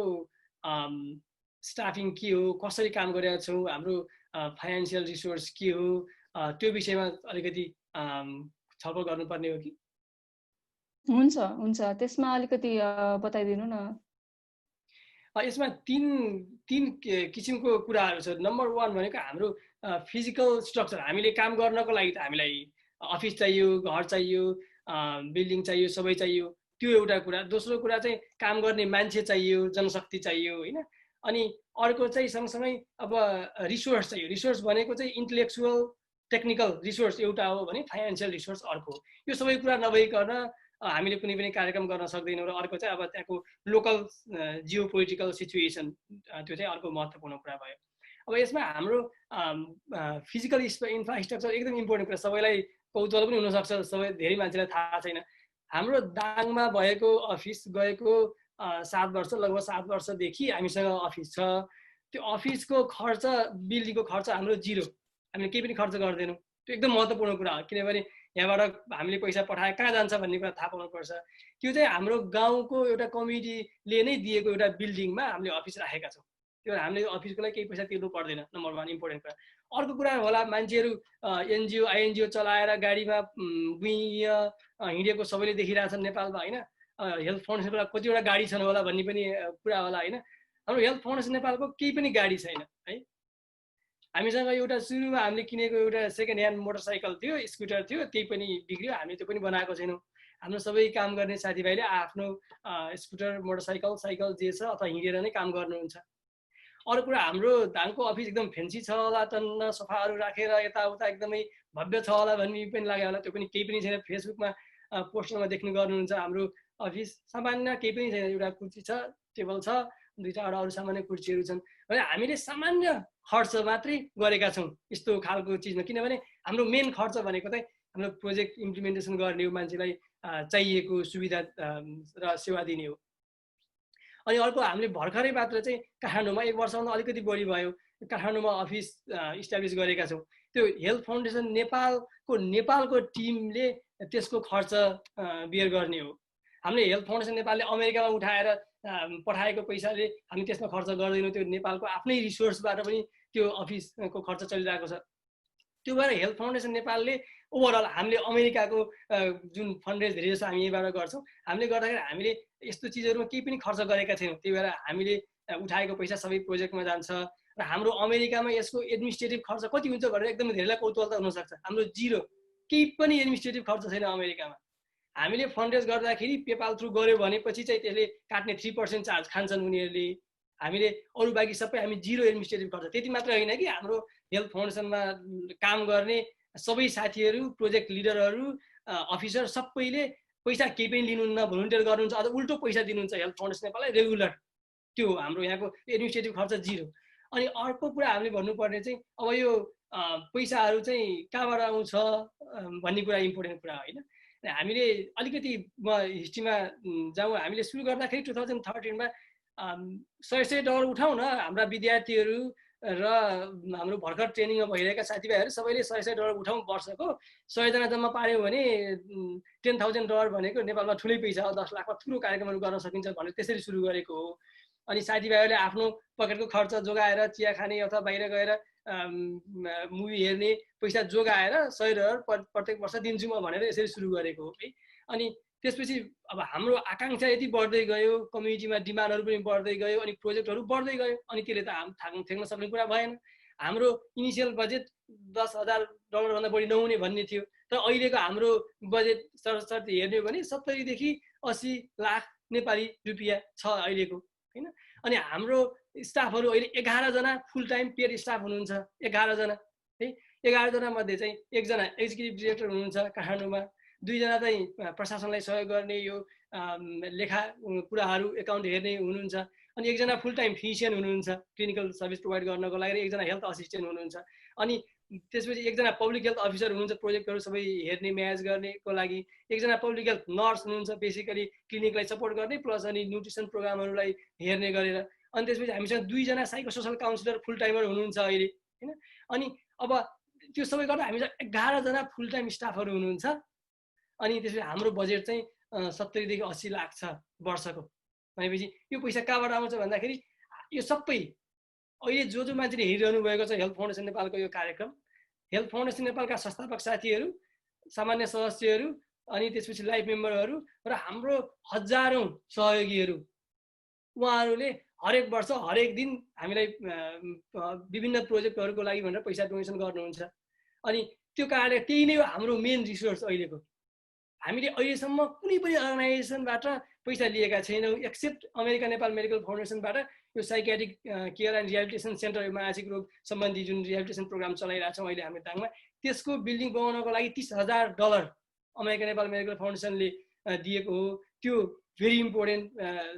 स्टाफिङ के हो, कसरी काम गरिरहेका छौँ, हाम्रो फाइनेन्सियल रिसोर्स के हो, त्यो विषयमा अलिकति छलफल गर्नुपर्ने हो कि? हुन्छ, त्यसमा अलिकति बताइदिनु न। यसमा तीन किसिमको कुराहरू छ। नम्बर 1 भनेको हाम्रो फिजिकल स्ट्रक्चर। हामीले काम गर्नको लागि त हामीलाई अफिस चाहियो, घर चाहियो, बिल्डिङ चाहियो, सबै चाहियो, त्यो एउटा कुरा। दोस्रो कुरा चाहिँ काम गर्ने मान्छे चाहियो, जनशक्ति चाहियो होइन। अनि अर्को चाहिँ सँगसँगै अब रिसोर्स चाहियो। रिसोर्स भनेको चाहिँ इन्टेलेक्चुअल टेक्निकल रिसोर्स एउटा हो भने फाइनेन्सियल रिसोर्स अर्को हो। यो सबै कुरा नभइकन हामीले कुनै पनि कार्यक्रम गर्न सक्दैनौँ। र अर्को चाहिँ अब त्यहाँको लोकल जियो पोलिटिकल सिचुएसन, त्यो चाहिँ अर्को महत्त्वपूर्ण कुरा भयो। अब यसमा हाम्रो फिजिकल इन्फ्रास्ट्रक्चर एकदम इम्पोर्टेन्ट कुरा, सबैलाई कौतूहल पनि हुनसक्छ, सबै धेरै मान्छेलाई थाहा छैन। हाम्रो दाङमा भएको अफिस गएको 7 वर्ष, लगभग 7 वर्षदेखि हामीसँग अफिस छ। त्यो अफिसको खर्च, बिल्डिङको खर्च हाम्रो जिरो, हामीले केही पनि खर्च गर्दैनौँ। त्यो एकदम महत्त्वपूर्ण कुरा हो, किनभने यहाँबाट हामीले पैसा पठाए कहाँ जान्छ भन्ने कुरा थाहा पाउनुपर्छ। त्यो चाहिँ हाम्रो गाउँको एउटा कमिटीले नै दिएको एउटा बिल्डिङमा हामीले अफिस राखेका छौँ। त्यो हामीले अफिसको लागि केही पैसा तिर्नु पर्दैन, नम्बर 1 इम्पोर्टेन्ट कुरा। अर्को कुरा होला, मान्छेहरू एनजिओ आइएनजिओ चलाएर गाडीमा हिँडेको सबैले देखिरहेछन् नेपालमा होइन। हेल्थ फाउन्डेसनको कतिवटा गाडी छन् होला भन्ने पनि कुरा होला होइन। हाम्रो हेल्थ फाउन्डेसन नेपालको केही पनि गाडी छैन है। हामीसँग एउटा सुरुमा हामीले किनेको एउटा सेकेन्ड ह्यान्ड मोटरसाइकल थियो, स्कुटर थियो, त्यही पनि बिग्रियो, हामीले त्यो पनि बनाएको छैनौँ। हाम्रो सबै काम गर्ने साथीभाइले आफ्नो स्कुटर, मोटरसाइकल, साइकल जे छ अथवा हिँडेर नै काम गर्नुहुन्छ। अरू कुरा, हाम्रो धाङको अफिस एकदम फेन्सी छ होला, टन्न सोफाहरू राखेर यताउता एकदमै भव्य छ होला भन्ने पनि लाग्यो होला, त्यो पनि केही पनि छैन। फेसबुकमा पोस्टरमा देख्नु गर्नुहुन्छ हाम्रो अफिस सामान्य केही पनि छैन। एउटा कुर्सी छ, टेबल छ, 2-4 अरू सामान्य कुर्सीहरू छन्। र हामीले सामान्य खर्च मात्रै गरेका छौँ यस्तो खालको चिजमा, किनभने हाम्रो मेन खर्च भनेको चाहिँ हाम्रो प्रोजेक्ट इम्प्लिमेन्टेसन गर्ने हो, मान्छेलाई चाहिएको सुविधा र सेवा दिने हो। अनि अर्को, हामीले भर्खरै मात्र चाहिँ काठमाडौँमा 1 वर्षभन्दा अलिकति बढी भयो काठमाडौँमा अफिस इस्टाब्लिस गरेका छौँ। त्यो हेल्थ फाउन्डेसन नेपालको टिमले त्यसको खर्च बियर गर्ने हो। हामीले हेल्थ फाउन्डेसन नेपालले अमेरिकामा उठाएर पठाएको पैसाले हामी त्यसमा खर्च गर्दैनौँ। त्यो नेपालको आफ्नै रिसोर्सबाट पनि त्यो अफिसको खर्च चलिरहेको छ। त्यो भएर हेल्थ फाउन्डेसन नेपालले ओभरअल हामीले अमेरिकाको जुन फन्डरेज धेरै जस्तो हामी यहीँबाट गर्छौँ, हामीले गर्दाखेरि हामीले यस्तो चिजहरूमा केही पनि खर्च गरेका छैनौँ। त्यही भएर हामीले उठाएको पैसा सबै प्रोजेक्टमा जान्छ। र हाम्रो अमेरिकामा यसको एडमिनिस्ट्रेटिभ खर्च कति हुन्छ भनेर एकदमै धेरैलाई कौतूहल त हुनसक्छ। हाम्रो जिरो, केही पनि एडमिनिस्ट्रेटिभ खर्च छैन अमेरिकामा। हामीले फन्डरेज गर्दाखेरि पेपाल थ्रु गऱ्यो भनेपछि चाहिँ त्यसले काट्ने 3% चार्ज खान्छन् उनीहरूले। हामीले अरू बाँकी सबै हामी जिरो एडमिनिस्ट्रेटिभ खर्च। त्यति मात्र होइन कि हाम्रो हेल्थ फाउन्डेसनमा काम गर्ने सबै साथीहरू, प्रोजेक्ट लिडरहरू, अफिसर सबैले पैसा केही पनि लिनुहुन्न, भोलिन्टियर गर्नुहुन्छ अथवा उल्टो पैसा दिनुहुन्छ हेल्थ फाउन्डेसन नेपाललाई रेगुलर। त्यो हाम्रो यहाँको एडमिनिस्ट्रेटिभ खर्च जिरो। अनि अर्को कुरा हामीले भन्नुपर्ने चाहिँ अब यो पैसाहरू चाहिँ कहाँबाट आउँछ भन्ने कुरा इम्पोर्टेन्ट कुरा होइन। हामीले अलिकति हिस्ट्रीमा जाउँ। हामीले सुरु गर्दाखेरि 2013मा $100 उठाउँ न, हाम्रा विद्यार्थीहरू र हाम्रो भर्खर ट्रेनिङमा भइरहेका साथीभाइहरू सबैले $100 उठाउँ, वर्षको 100 जना जम्मा पार्यौँ भने $10,000 भनेको नेपालमा ठुलै पैसा हो। 10 लाखमा ठुलो कार्यक्रमहरू गर्न सकिन्छ भनेर त्यसरी सुरु गरेको हो। अनि साथीभाइहरूले आफ्नो पकेटको खर्च जोगाएर चिया खाने अथवा बाहिर गएर मुभी हेर्ने पैसा जोगाएर $100 प्रत्येक वर्ष दिन्छु म भनेर यसरी सुरु गरेको हो है। अनि त्यसपछि अब हाम्रो आकाङ्क्षा यति बढ्दै गयो, कम्युनिटीमा डिमान्डहरू पनि बढ्दै गयो, अनि प्रोजेक्टहरू बढ्दै गयो, अनि त्यसले त थ्याक्न सक्ने कुरा भएन। हाम्रो इनिसियल बजेट $10,000 भन्दा बढी नहुने भन्ने थियो, तर अहिलेको हाम्रो बजेट सरसर्ती हेर्ने हो भने 70 देखि 80 लाख नेपाली रुपियाँ छ अहिलेको होइन। अनि हाम्रो स्टाफहरू अहिले 11 जना फुल टाइम पेड स्टाफ हुनुहुन्छ। 11 जना है। 11 जना मध्ये चाहिँ 1 जना एक्जिक्युटिभ डिरेक्टर हुनुहुन्छ काठमाडौँमा, 2 जना चाहिँ प्रशासनलाई सहयोग गर्ने यो लेखा कुराहरू एकाउन्ट हेर्ने हुनुहुन्छ, अनि 1 जना फुल टाइम फिजिसियन हुनुहुन्छ क्लिनिकल सर्भिस प्रोभाइड गर्नको लागि, 1 जना हेल्थ असिस्टेन्ट हुनुहुन्छ, अनि त्यसपछि 1 जना पब्लिक हेल्थ अफिसर हुनुहुन्छ प्रोजेक्टहरू सबै हेर्ने म्यानेज गर्नेको लागि, 1 जना पब्लिक हेल्थ नर्स हुनुहुन्छ बेसिकली क्लिनिकलाई सपोर्ट गर्ने प्लस अनि न्युट्रिसन प्रोग्रामहरूलाई हेर्ने गरेर, अनि त्यसपछि हामीसँग 2 जना साइको सोसल काउन्सिलर फुल टाइमर हुनुहुन्छ अहिले होइन। अनि अब त्यो सबै गर्दा हामीसँग 11 जना फुल टाइम स्टाफहरू हुनुहुन्छ। अनि त्यसपछि हाम्रो बजेट चाहिँ 70 देखि 80 लाख छ वर्षको। भनेपछि यो पैसा कहाँबाट आउँछ भन्दाखेरि यो सबै अहिले जो मान्छेले हेरिरहनु भएको छ हेल्थ फाउन्डेसन नेपालको यो कार्यक्रम, हेल्थ फाउन्डेसन नेपालका संस्थापक साथीहरू, सामान्य सदस्यहरू, अनि त्यसपछि लाइफ मेम्बरहरू र हाम्रो हजारौँ सहयोगीहरू, उहाँहरूले हरेक वर्ष हरेक दिन हामीलाई विभिन्न प्रोजेक्टहरूको लागि भनेर पैसा डोनेसन गर्नुहुन्छ। अनि त्यो कारणले त्यही नै हो हाम्रो मेन रिसोर्स अहिलेको। हामीले अहिलेसम्म कुनै पनि अर्गनाइजेसनबाट पैसा लिएका छैनौँ एक्सेप्ट अमेरिका नेपाल मेडिकल फाउन्डेसनबाट यो psychiatric care and rehabilitation centre, मानसिक रोग सम्बन्धी जुन रिहेबिलिटेसन प्रोग्राम चलाइरहेछौँ अहिले हामी दाङमा, त्यसको बिल्डिङ बनाउनको लागि $30,000 अमेरिका नेपाल मेडिकल फाउन्डेसनले दिएको हो, त्यो भेरी इम्पोर्टेन्ट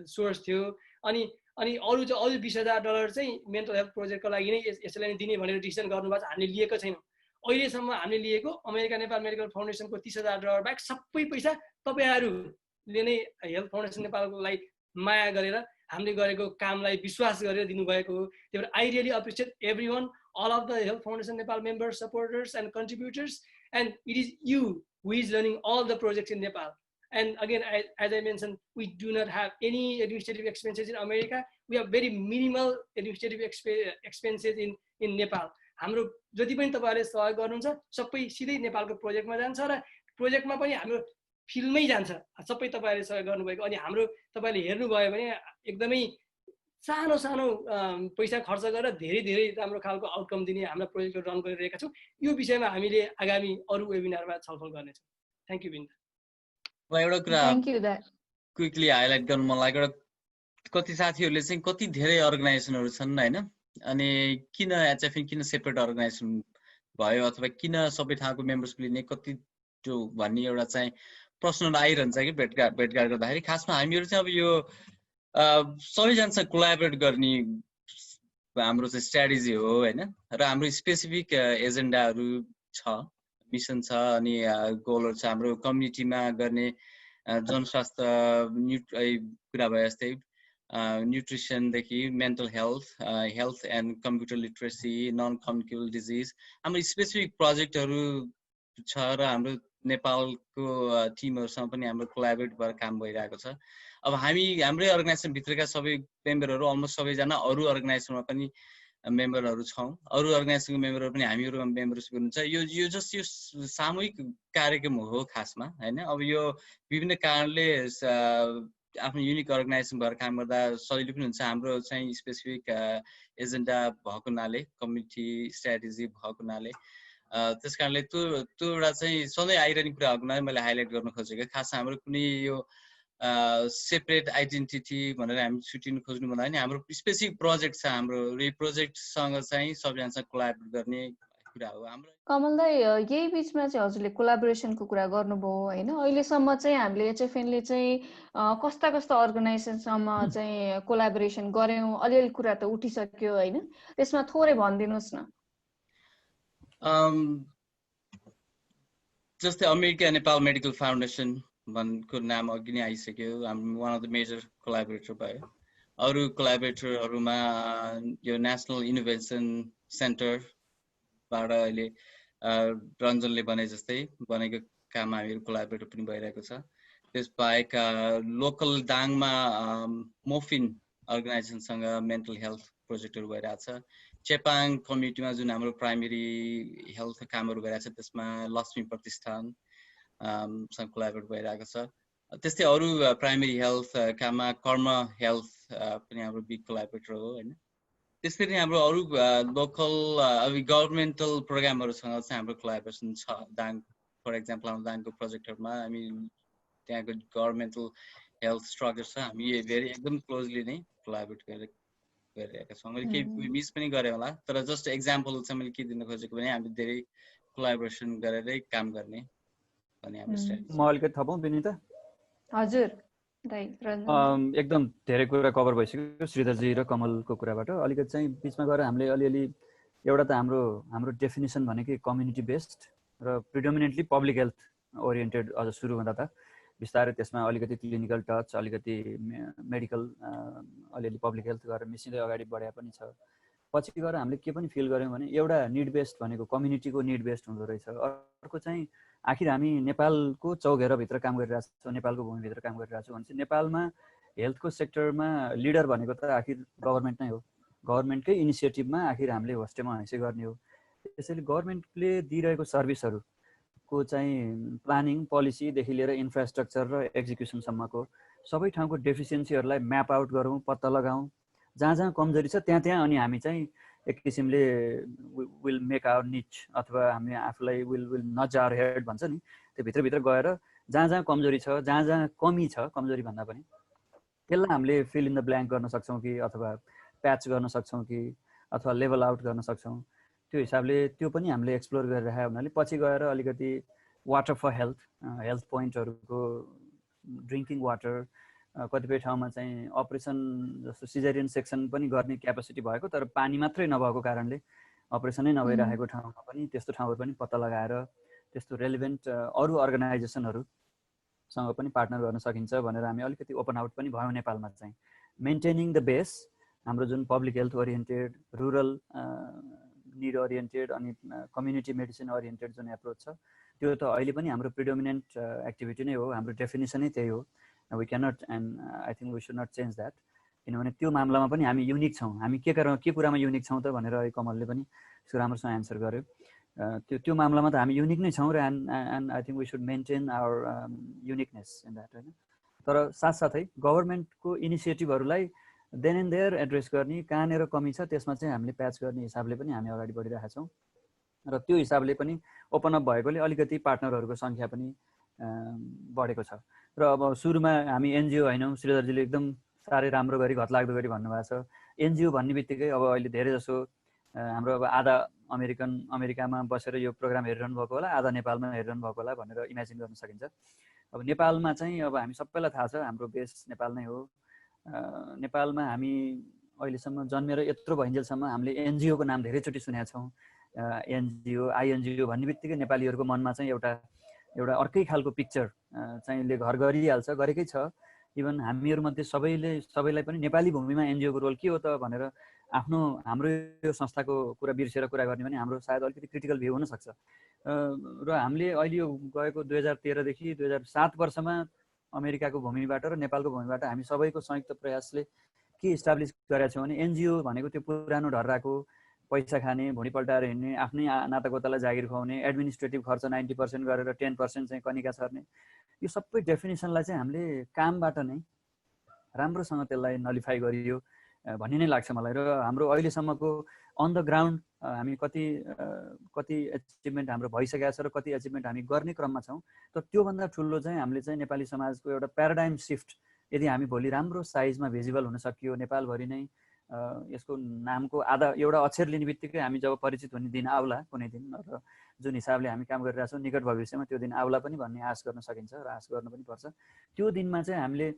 सोर्स थियो। अनि अरू चाहिँ अझै $20,000 चाहिँ मेन्टल हेल्थ प्रोजेक्टको लागि नै यसैलाई नै दिने भनेर डिसिजन गर्नुभएको छ। हामीले लिएको छैनौँ अहिलेसम्म। हामीले लिएको अमेरिका नेपाल मेडिकल फाउन्डेसनको $30,000 बाहेक सबै पैसा तपाईँहरूले नै हेल्थ फाउन्डेसन नेपाललाई माया गरेर हामीले गरेको कामलाई विश्वास गरेर दिनुभएको हो। त्यही भएर I really appreciate every one, all of the Health Foundation Nepal members, supporters and contributors, and it is you who is running all the projects in Nepal. And again, as I mentioned, we do not have any administrative expenses in America. We have very minimal administrative expenses in Nepal. हाम्रो जति पनि तपाईहरुले सहयोग गर्नुहुन्छ सबै सिधै नेपालको प्रोजेक्टमा जान्छ र प्रोजेक्टमा पनि हाम्रो फिल्डमै जान्छ। सबै तपाईहरुले सहयोग गर्नुभएको। अनि हाम्रो तपाईले हेर्नुभयो भने एकदमै सानो सानो पैसा खर्च गरेर धेरै धेरै राम्रो खालको आउटकम दिने हाम्रो प्रोजेक्टहरु रन गरिरहेका छौं। यो विषयमा हामीले आगामी अरु वेबिनारमा छलफल गर्नेछौं। Thank you Binda. मलाई एउटा कुरा थ्यांक यू दा क्विकली हाइलाइट गर्नु मन लाग्यो। कति साथीहरुले चाहिँ कति धेरै अर्गनाइजेसनहरु छन् हैन, अनि किन एचएफएन किन सेपरेट अर्गनाइजेसन भयो अथवा किन सबै ठाउँको मेम्बरशिप लिने कति त्यो भन्ने एउटा चाहिँ प्रश्न आइरहन्छ कि भेटघाट गर्दाखेरि। खासमा हामीहरु चाहिँ अब यो सबैजनासँग कोलाबोरेट गर्ने हाम्रो चाहिँ स्ट्र्याटेजी हो हैन, र हाम्रो स्पेसिफिक एजेन्डाहरु छ, मिसन छ, अनि गोलहरु छ। हाम्रो कम्युनिटीमा गर्ने जनस्वास्थ्य कुरा भए जस्तै न्युट्रिसनदेखि mental health, health and computer literacy, non communicable disease, हाम्रो स्पेसिफिक प्रोजेक्टहरु छ र हाम्रो नेपालको टिमहरुसँग पनि हाम्रो कोलाबोरेट भएर काम भइरहेको छ। अब हाम्रै अर्गनाइजेसन भित्रका सबै मेम्बरहरु अलमोस्ट सबैजना अरु अर्गनाइजेसनमा पनि मेम्बरहरु छौं, अरु अर्गनाइजेसनको मेम्बरहरु पनि हामीहरुमा मेम्बरशिप हुनुहुन्छ। यो जस्ट यो सामूहिक कार्यक्रम हो खासमा हैन। अब यो विभिन्न कारणले आफ्नो युनिक अर्गनाइजेसन भएर काम गर्दा सजिलो पनि हुन्छ। हाम्रो चाहिँ स्पेसिफिक एजेन्डा भएको हुनाले, कम्युनिटी स्ट्र्याटेजी भएको हुनाले, त्यसकारणले त्यो एउटा चाहिँ सधैँ आइरहने कुरा भएको हुनाले मैले हाइलाइट गर्न खोजेको। खास हाम्रो कुनै यो सेपरेट आइडेन्टिटी भनेर हामी छुट्टिनु खोज्नु भन्दा नि हाम्रो स्पेसिफिक प्रोजेक्ट छ। हाम्रो यो प्रोजेक्टसँग चाहिँ सबैजनासँग कोलाबोरेट गर्ने कुरा हो हाम्रो। कमल दाइ, यही बीचमा चाहिँ हजुरले कोलाबोरेसनको कुरा गर्नुभयो हैन। अहिलेसम्म चाहिँ हामीले एचएफएनले चाहिँ कस्ता कस्ता अर्गनाइजेसनसम्म चाहिँ कोलाबोरेसन गर्यौं, अलिअलि कुरा त उठिसक्यो हैन, त्यसमा थोरै भनिदिनुस् न। जस्तै अमेरिका नेपाल मेडिकल फाउन्डेसन भन्को नाम अघि नै आइसक्यो, हाम्रो वान अफ द मेजर कोलाबोरेटर भयो। अरु कोलाबोरेटरहरुमा यो नेशनल इनोभेसन सेन्टरबाट अहिले रञ्जनले भने जस्तै बनेको काम हामीहरु कोलाबोरेटर पनि भइरहेको छ। त्यसबाहेक लोकल दाङमा मोफिन अर्गनाइजेसनसँग मेन्टल हेल्थ प्रोजेक्टहरु भइरहेको छ। चेपाङ कम्युनिटीमा जुन हाम्रो प्राइमेरी हेल्थ कामहरु भइरहेको छ त्यसमा लक्ष्मी प्रतिष्ठान सँग कोलाबोरेट भइरहेको छ। त्यस्तै अरु प्राइमेरी हेल्थ काममा कर्म हेल्थ पनि हाम्रो बिग कोलाबोरेटर हो हैन। त्यसरी नै हाम्रो अरु लोकल गभर्नमेन्टल प्रोग्रामहरुसँग चाहिँ हाम्रो कोलाबोरेसन छ। दाङ फर एक्जाम्पल हाम्रो दाङको प्रोजेक्टहरुमा हामी त्यहाँको गभर्नमेन्टल हेल्थ स्ट्रक्चर छ, हामी एकदम क्लोजली नै कोलाबोरेट गरिरहेका छौं। मैले केही मिस पनि गरे होला, तर जस्ट एक्जाम्पल चाहिँ मैले के दिन खोजेको भने हामी धेरै कोलाबोरेसन गरेरै काम गर्ने भन्ने हाम्रो स्ट्र्याटेजी। म अलिकति थपौँ बिनिता? हजुर दाइ, रञ्जन। एकदम धेरै कुरा कभर भइसक्यो श्रीधरजी र कमलको कुराबाट। अलिकति चाहिँ बिचमा गएर हामीले अलिअलि एउटा त हाम्रो डेफिनेसन भनेकै कम्युनिटी बेस्ड र प्रिडोमिनेन्टली पब्लिक हेल्थ ओरिएन्टेड अझ सुरु हुँदा त बिस्तारै त्यसमा अलिकति क्लिनिकल टच, अलिकति मेडिकल, अलिअलि पब्लिक हेल्थ गरेर मिसिँदै अगाडि बढाए पनि छ। पछि गएर हामीले के पनि फिल गर्यौँ भने एउटा निड बेस्ड भनेको कम्युनिटीको निड बेस्ड हुँदो रहेछ। अर्को चाहिँ आखिर हामी नेपालको चौघेराभित्र काम गरिरहेको छौँ, नेपालको भूमिभित्र काम गरिरहेको छौँ भने चाहिँ नेपालमा हेल्थको सेक्टरमा लिडर भनेको त आखिर गभर्नमेन्ट नै हो। गभर्नमेन्टकै इनिसिएटिभमा आखिर हामीले होस्टेमा हैसै गर्ने हो। त्यसैले गभर्नमेन्टले दिइरहेको सर्भिसहरूको चाहिँ प्लानिङ, पोलिसीदेखि लिएर इन्फ्रास्ट्रक्चर र एक्जिक्युसनसम्मको सबै ठाउँको डेफिसियन्सीहरूलाई म्याप आउट गरौँ, पत्ता लगाऊँ, जहाँ कमजोरी छ त्यहाँ अनि हामी चाहिँ एक किसिमले विल मेक आवर निच, अथवा हामी आफूलाई विल नच आवर हेड भन्छ नि, त्यो भित्रभित्र गएर जहाँ कमजोरी छ, जहाँ कमी छ, कमजोरी भन्दा पनि त्यसलाई हामीले फिल इन द ब्ल्याङ्क गर्न सक्छौँ कि अथवा प्याच गर्न सक्छौँ कि अथवा लेभल आउट गर्न सक्छौँ। त्यो हिसाबले त्यो पनि हामीले एक्सप्लोर गरिरहेको हुनाले पछि गएर अलिकति वाटर फर हेल्थ पोइन्टहरूको ड्रिङ्किङ वाटर, कतिपय ठाउँमा चाहिँ अपरेसन जस्तो सिजेरियन सेक्सन पनि गर्ने क्यापासिटी भएको तर पानी मात्रै नभएको कारणले अपरेसनै नभइरहेको ठाउँमा पनि त्यस्तो ठाउँहरू पनि पत्ता लगाएर त्यस्तो रेलिभेन्ट अरू अर्गनाइजेसनहरूसँग पनि पार्टनर गर्न सकिन्छ भनेर हामी अलिकति ओपन आउट पनि भयौँ नेपालमा चाहिँ। मेन्टेनिङ द बेस हाम्रो जुन public health oriented, rural need oriented अनि कम्युनिटी मेडिसिन ओरिएन्टेड जुन एप्रोच छ त्यो त अहिले पनि हाम्रो प्रिडोमिनेन्ट एक्टिभिटी नै हो, हाम्रो डेफिनेसनै त्यही हो। We cannot and I think we should not change that, किनभने त्यो मामलामा पनि हामी युनिक छौँ। हामी के कुरामा युनिक छौँ त भनेर कमलले पनि राम्रोसँग एन्सर गर्यो। त्यो मामलामा त हामी युनिक नै छौँ र and I think we should maintain our uniqueness in that होइन। तर साथसाथै गभर्मेन्टको इनिसिएटिभहरूलाई देन एन्ड देयर एड्रेस गर्ने, कहाँनिर कमी छ त्यसमा चाहिँ हामीले प्याच गर्ने हिसाबले पनि हामी अगाडि बढिरहेका छौँ र त्यो हिसाबले पनि ओपन अप भएकोले अलिकति पार्टनरहरूको सङ्ख्या पनि बढेको छ। र अब सुरुमा हामी एनजिओ होइनौँ, श्रीधरजीले एकदम साह्रै राम्रो गरी घतलाग्दो गरी भन्नुभएको छ। एनजिओ भन्ने बित्तिकै अब अहिले धेरै जसो हाम्रो अब आधा अमेरिकामा बसेर यो प्रोग्राम हेरिरहनु भएको होला, आधा नेपालमा हेरिरहनु भएको होला भनेर इमेजिन गर्न सकिन्छ। अब नेपालमा चाहिँ अब हामी सबैलाई थाहा छ हाम्रो बेस नेपाल नै हो। नेपालमा हामी अहिलेसम्म जन्मेर यत्रो भइन्जेलसम्म हामीले एनजिओको नाम धेरैचोटि सुनेका छौँ। एनजिओ आइएनजिओ भन्ने बित्तिकै नेपालीहरूको मनमा चाहिँ एउटा अर्कै खालको पिक्चर चाहिँ घर गरिहाल्छ, गरेकै छ। इभन हामीहरूमध्ये सबैलाई पनि नेपाली भूमिमा एनजिओको रोल के हो त भनेर हाम्रो यो संस्थाको कुरा बिर्सेर कुरा गर्ने भने हाम्रो सायद अलिकति क्रिटिकल भ्यू हुनसक्छ। र हामीले अहिले यो गएको 2013 देखि 2007 वर्षमा अमेरिकाको भूमिबाट र नेपालको भूमिबाट हामी सबैको संयुक्त प्रयासले के इस्टाब्लिस गरेका छौँ भने एनजिओ भनेको त्यो पुरानो ढर्राको पैसा खाने, भुँडी पल्टाएर हिँड्ने, आफ्नै नातागोतालाई जागिर खुवाउने, एडमिनिस्ट्रेटिभ खर्च 90% गरेर 10% चाहिँ कनिका छर्ने, यो सबै डेफिनेसनलाई चाहिँ हामीले कामबाट नै राम्रोसँग त्यसलाई नलिफाई गरियो भन्ने नै लाग्छ मलाई। र हाम्रो अहिलेसम्मको अन द ग्राउन्ड हामी कति एचिभमेन्ट हाम्रो भइसकेको छ र कति एचिभमेन्ट हामी गर्ने क्रममा छौँ। तर त्योभन्दा ठुलो चाहिँ हामीले चाहिँ नेपाली समाजको एउटा प्याराडाइम सिफ्ट यदि हामी भोलि राम्रो साइजमा भिजिबल हुन सकियो, नेपालभरि नै यसको नामको आधा एउटा अक्षर लिने बित्तिकै हामी जब परिचित हुने दिन आउला कुनै दिन, र जुन हिसाबले हामी काम गरिरहेछौँ निकट भविष्यमा त्यो दिन आउला पनि भन्ने आश गर्न सकिन्छ र आश गर्न पनि पर्छ। त्यो दिनमा चाहिँ हामीले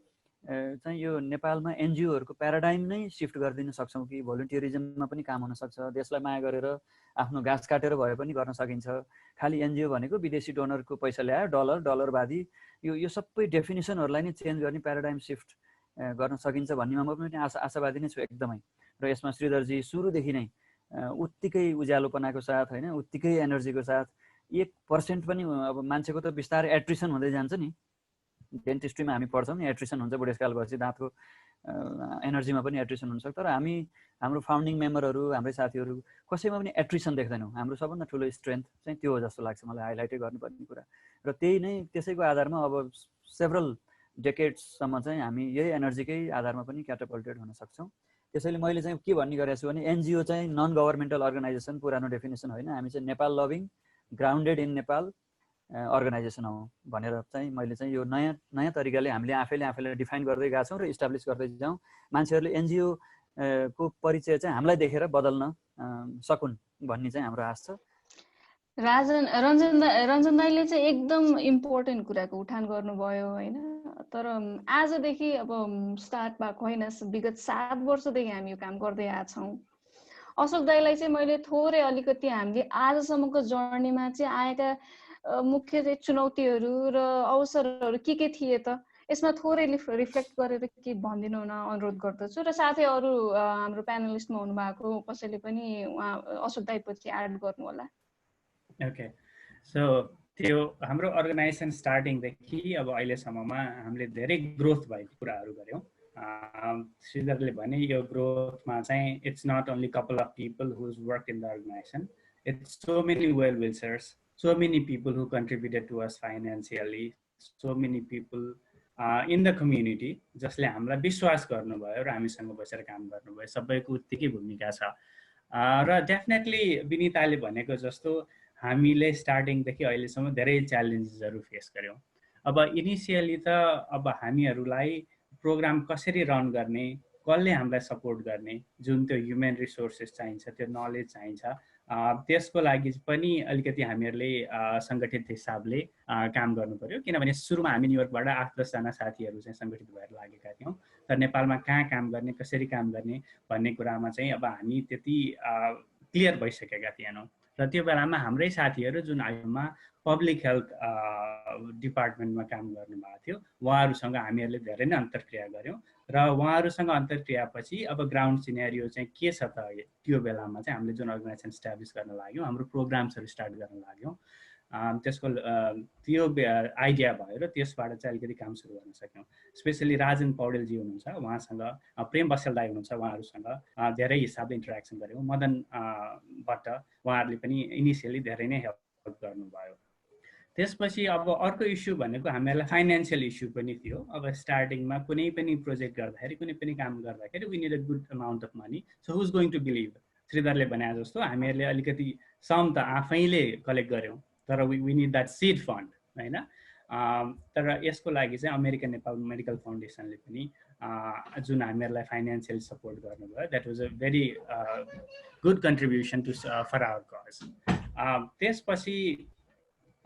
चाहिँ यो नेपालमा एनजिओहरूको प्याराडाइम नै सिफ्ट गरिदिन सक्छौँ कि भोलिन्टियरिजममा पनि काम हुनसक्छ, देशलाई माया गरेर आफ्नो घाँस काटेर भए पनि गर्न सकिन्छ। खालि एनजिओ भनेको विदेशी डोनरको पैसा ल्यायो, डलरवादी, यो सबै डेफिनेसनहरूलाई नै चेन्ज गर्ने प्याराडाइम सिफ्ट गर्न सकिन्छ भन्नेमा म पनि आशावादी नै छु एकदमै। र यसमा श्रीधरजी सुरुदेखि नै उत्तिकै उज्यालोपनाको साथ होइन, उत्तिकै एनर्जीको साथ 1% पनि अब मान्छेको त बिस्तारै एट्रिसन हुँदै जान्छ नि, डेन्टिस्ट्रीमा हामी पढ्छौँ नि एट्रिसन हुन्छ बुढेसकाल भएपछि, दाँतको एनर्जीमा पनि एट्रिसन हुन्छ। तर हाम्रो फाउन्डिङ मेम्बरहरू हाम्रै साथीहरू कसैमा पनि एट्रिसन देख्दैनौँ। हाम्रो सबभन्दा ठुलो स्ट्रेन्थ चाहिँ त्यो हो जस्तो लाग्छ मलाई, हाइलाइटै गर्नुपर्ने कुरा। र त्यसैको आधारमा अब सेभरल डेकेड्ससम्म चाहिँ हामी यही एनर्जीकै आधारमा पनि क्याटापल्टेड हुन सक्छौँ। त्यसैले मैले चाहिँ के भन्ने गरेको छु भने एनजिओ चाहिँ नन गभर्मेन्टल अर्गनाइजेसन, पुरानो डेफिनेसन होइन, हामी चाहिँ Nepal loving grounded in Nepal organisation हो भनेर चाहिँ मैले चाहिँ यो नयाँ तरिकाले हामीले आफैलाई डिफाइन गर्दै गएको छौँ र इस्टाब्लिस गर्दै जाउँ। मान्छेहरूले एनजिओ को परिचय चाहिँ हामीलाई देखेर बदल्न सकुन् भन्ने चाहिँ हाम्रो आश छ। रञ्जन दाइले चाहिँ एकदम इम्पोर्टेन्ट कुराको उठान गर्नुभयो होइन। तर आजदेखि अब स्टार्ट भएको होइन, विगत 7 वर्षदेखि हामी यो काम गर्दै आएको छौँ। अशोक दाइलाई चाहिँ मैले थोरै अलिकति हामीले आजसम्मको जर्नीमा चाहिँ आएका मुख्य चाहिँ चुनौतीहरू र अवसरहरू के थिए त, यसमा थोरै रिफ्लेक्ट गरेर के भनिदिनु हुन अनुरोध गर्दछु। र साथै अरू हाम्रो प्यानलिस्टमा हुनुभएको कसैले पनि उहाँ अशोक दाइ पछि एड गर्नु होला। ओके, सो त्यो हाम्रो अर्गनाइजेसन स्टार्टिङदेखि अब अहिलेसम्ममा हामीले धेरै ग्रोथ भएको कुराहरू गऱ्यौँ। श्रीधरले भने यो ग्रोथमा चाहिँ it's not only couple of people whose work in the organisation, it's so many well wishers, so many people who contributed to us financially, so many people in the community जसले हामीलाई विश्वास गर्नुभयो र हामीसँग बसेर काम गर्नुभयो, सबैको उत्तिकै भूमिका छ। र डेफिनेटली विनिताले भनेको जस्तो हामीले स्टार्टिङदेखि अहिलेसम्म धेरै च्यालेन्जेसहरू फेस गऱ्यौँ। अब इनिसियली त अब हामीहरूलाई प्रोग्राम कसरी रन गर्ने, कसले हामीलाई सपोर्ट गर्ने, जुन त्यो ह्युमन रिसोर्सेस चाहिन्छ, त्यो नलेज चाहिन्छ, त्यसको लागि पनि अलिकति हामीहरूले सङ्गठित हिसाबले काम गर्नु पर्यो। किनभने सुरुमा हामी न्युयोर्कबाट 8-10 जना साथीहरू चाहिँ सङ्गठित भएर लागेका थियौँ। तर नेपालमा कहाँ काम गर्ने, कसरी काम गर्ने भन्ने कुरामा चाहिँ अब हामी त्यति क्लियर भइसकेका थिएनौँ। र त्यो बेलामा हाम्रै साथीहरू जुन आयुमा पब्लिक हेल्थ डिपार्टमेन्टमा काम गर्नुभएको थियो, उहाँहरूसँग हामीहरूले धेरै नै अन्तर्क्रिया गऱ्यौँ। र उहाँहरूसँग अन्तर्क्रियापछि अब ग्राउन्ड सिनेरियो चाहिँ के छ त, त्यो बेलामा चाहिँ हामीले जुन अर्गनाइजेसन इस्टाब्लिस गर्न लाग्यौँ, हाम्रो प्रोग्राम्सहरू स्टार्ट गर्न लाग्यौँ, त्यसको त्यो आइडिया भयो र त्यसबाट चाहिँ अलिकति काम सुरु गर्न सक्यौँ। स्पेसली राजन पौडेलजी हुनुहुन्छ, उहाँसँग प्रेम बसेल दाई हुनुहुन्छ, उहाँहरूसँग धेरै हिसाबले इन्टरेक्सन गऱ्यौँ। मदन भट्ट उहाँहरूले पनि इनिसियली धेरै नै हेल्प गर्नुभयो। त्यसपछि अब अर्को इस्यु भनेको हामीहरूलाई फाइनेन्सियल इस्यु पनि थियो। अब स्टार्टिङमा कुनै पनि प्रोजेक्ट गर्दाखेरि, कुनै पनि काम गर्दाखेरि we need a good amount of money. So who's going to believe, श्रीधरले भने जस्तो हामीहरूले अलिकति सम त आफैले कलेक्ट गऱ्यौँ, तर we need that seed fund होइन। तर यसको लागि चाहिँ अमेरिकन नेपाल मेडिकल फाउन्डेसनले पनि जुन हामीहरूलाई फाइनेन्सियल सपोर्ट गर्नुभयो, that was a very good contribution to for our cause. त्यसपछि